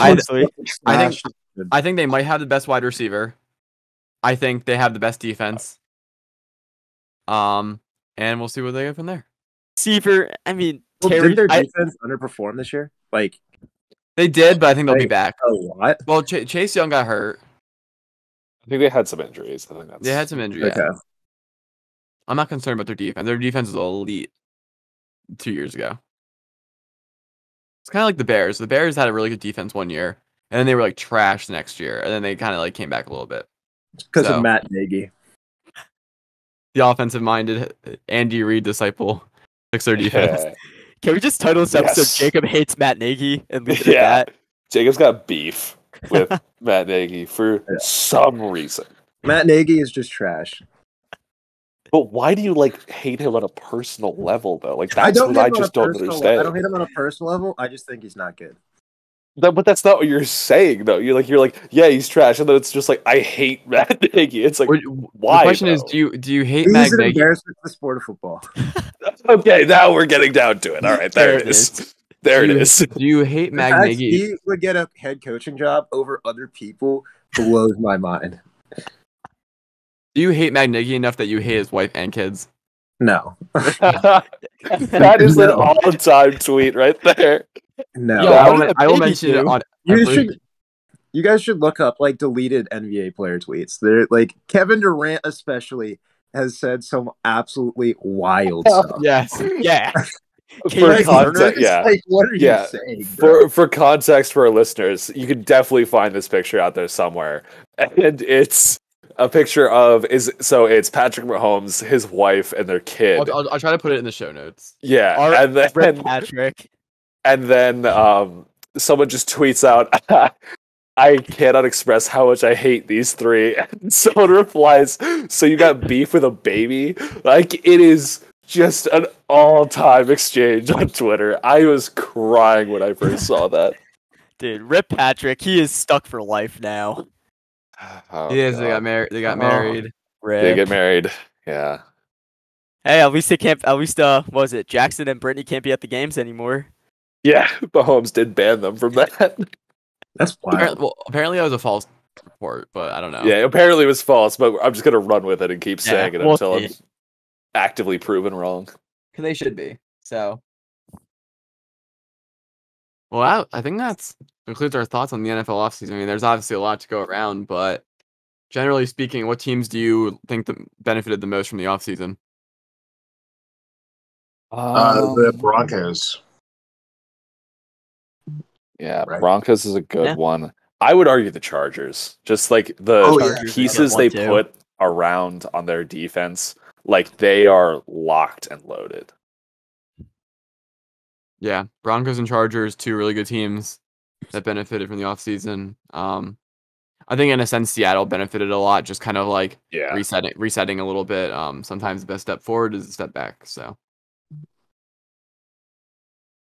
I think they might have the best wide receiver. I think they have the best defense. And we'll see what they get from there. Receiver, did their defense underperform this year? They did, but I think they'll be back. A lot. Well, Chase Young got hurt. I think they had some injuries. They had some injuries. Okay. Yeah. I'm not concerned about their defense. Their defense was elite 2 years ago. It's kind of like the Bears. The Bears had a really good defense one year, and then they were trash the next year, and then they kind of came back a little bit. Because of Matt Nagy. The offensive-minded Andy Reid disciple fix their defense. Yeah. Can we just title this episode "Jacob Hates Matt Nagy" and leave it at that? Jacob's got beef with Matt Nagy for some reason. Matt Nagy is just trash. But why do you hate him on a personal level though? That's what I just don't understand. I don't hate him on a personal level. I just think he's not good. But that's not what you're saying though. You're like, yeah, he's trash, and then it's just I hate Matt Nagy. It's why? The question is, do you hate Matt Nagy? He's an embarrassment to the sport of football. Okay, now we're getting down to it. All right, there it is. There it is. Do you hate Matt Nagy? He would get a head coaching job over other people blows my mind. Do you hate Matt Nagy enough that you hate his wife and kids? No. That is an all-time tweet right there. No. Yo, I will mention it on You guys should look up like deleted NBA player tweets. They're like Kevin Durant especially has said some absolutely wild stuff. Yes. Yeah. For context, yeah. Like, what are you saying? For context for our listeners, you can definitely find this picture out there somewhere. And it's a picture of it's Patrick Mahomes, his wife, and their kid. I'll try to put it in the show notes. Yeah. And then Patrick. And then someone just tweets out, I cannot express how much I hate these three. And someone replies, so you got beef with a baby? Like, it is just an all-time exchange on Twitter. I was crying when I first saw that. Dude, rip Patrick. He is stuck for life now. Oh, he is. God. They got married. They got married. Rip. They get married. Yeah. Hey, at least they can't. At least, what was it? Jackson and Brittany can't be at the games anymore. Yeah, Mahomes did ban them from that. That's wild. Apparently that was a false report, but I don't know. Yeah, apparently it was false, but I'm just gonna run with it and keep saying it until I'm actively proven wrong. They should be. So, well, I think that concludes our thoughts on the NFL offseason. I mean, there's obviously a lot to go around, but generally speaking, what teams do you think benefited the most from the offseason? The Broncos. Yeah, right. Broncos is a good one. I would argue the Chargers. Just like the pieces they put around on their defense, like they are locked and loaded. Yeah, Broncos and Chargers, two really good teams that benefited from the offseason. I think in a sense Seattle benefited a lot, just kind of like resetting a little bit. Sometimes the best step forward is a step back. So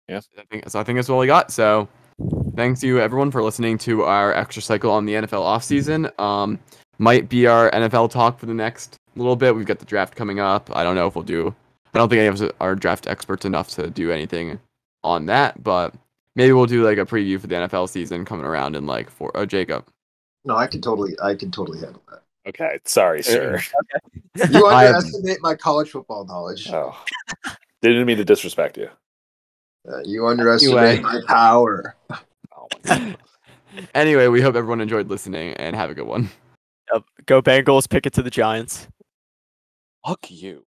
yeah, I think that's all we got. So thanks to everyone for listening to our extra cycle on the NFL offseason. Might be our NFL talk for the next little bit. We've got the draft coming up. I don't know if we'll do. I don't think any of us are draft experts enough to do anything on that, but maybe we'll do like a preview for the NFL season coming around in like Jacob. No, I can totally handle that. Okay, sorry, sir. You underestimate my college football knowledge. Oh, didn't mean to disrespect you. You underestimate my power. Oh my God. Anyway, we hope everyone enjoyed listening and have a good one. Go Bengals, pick it to the Giants. Fuck you.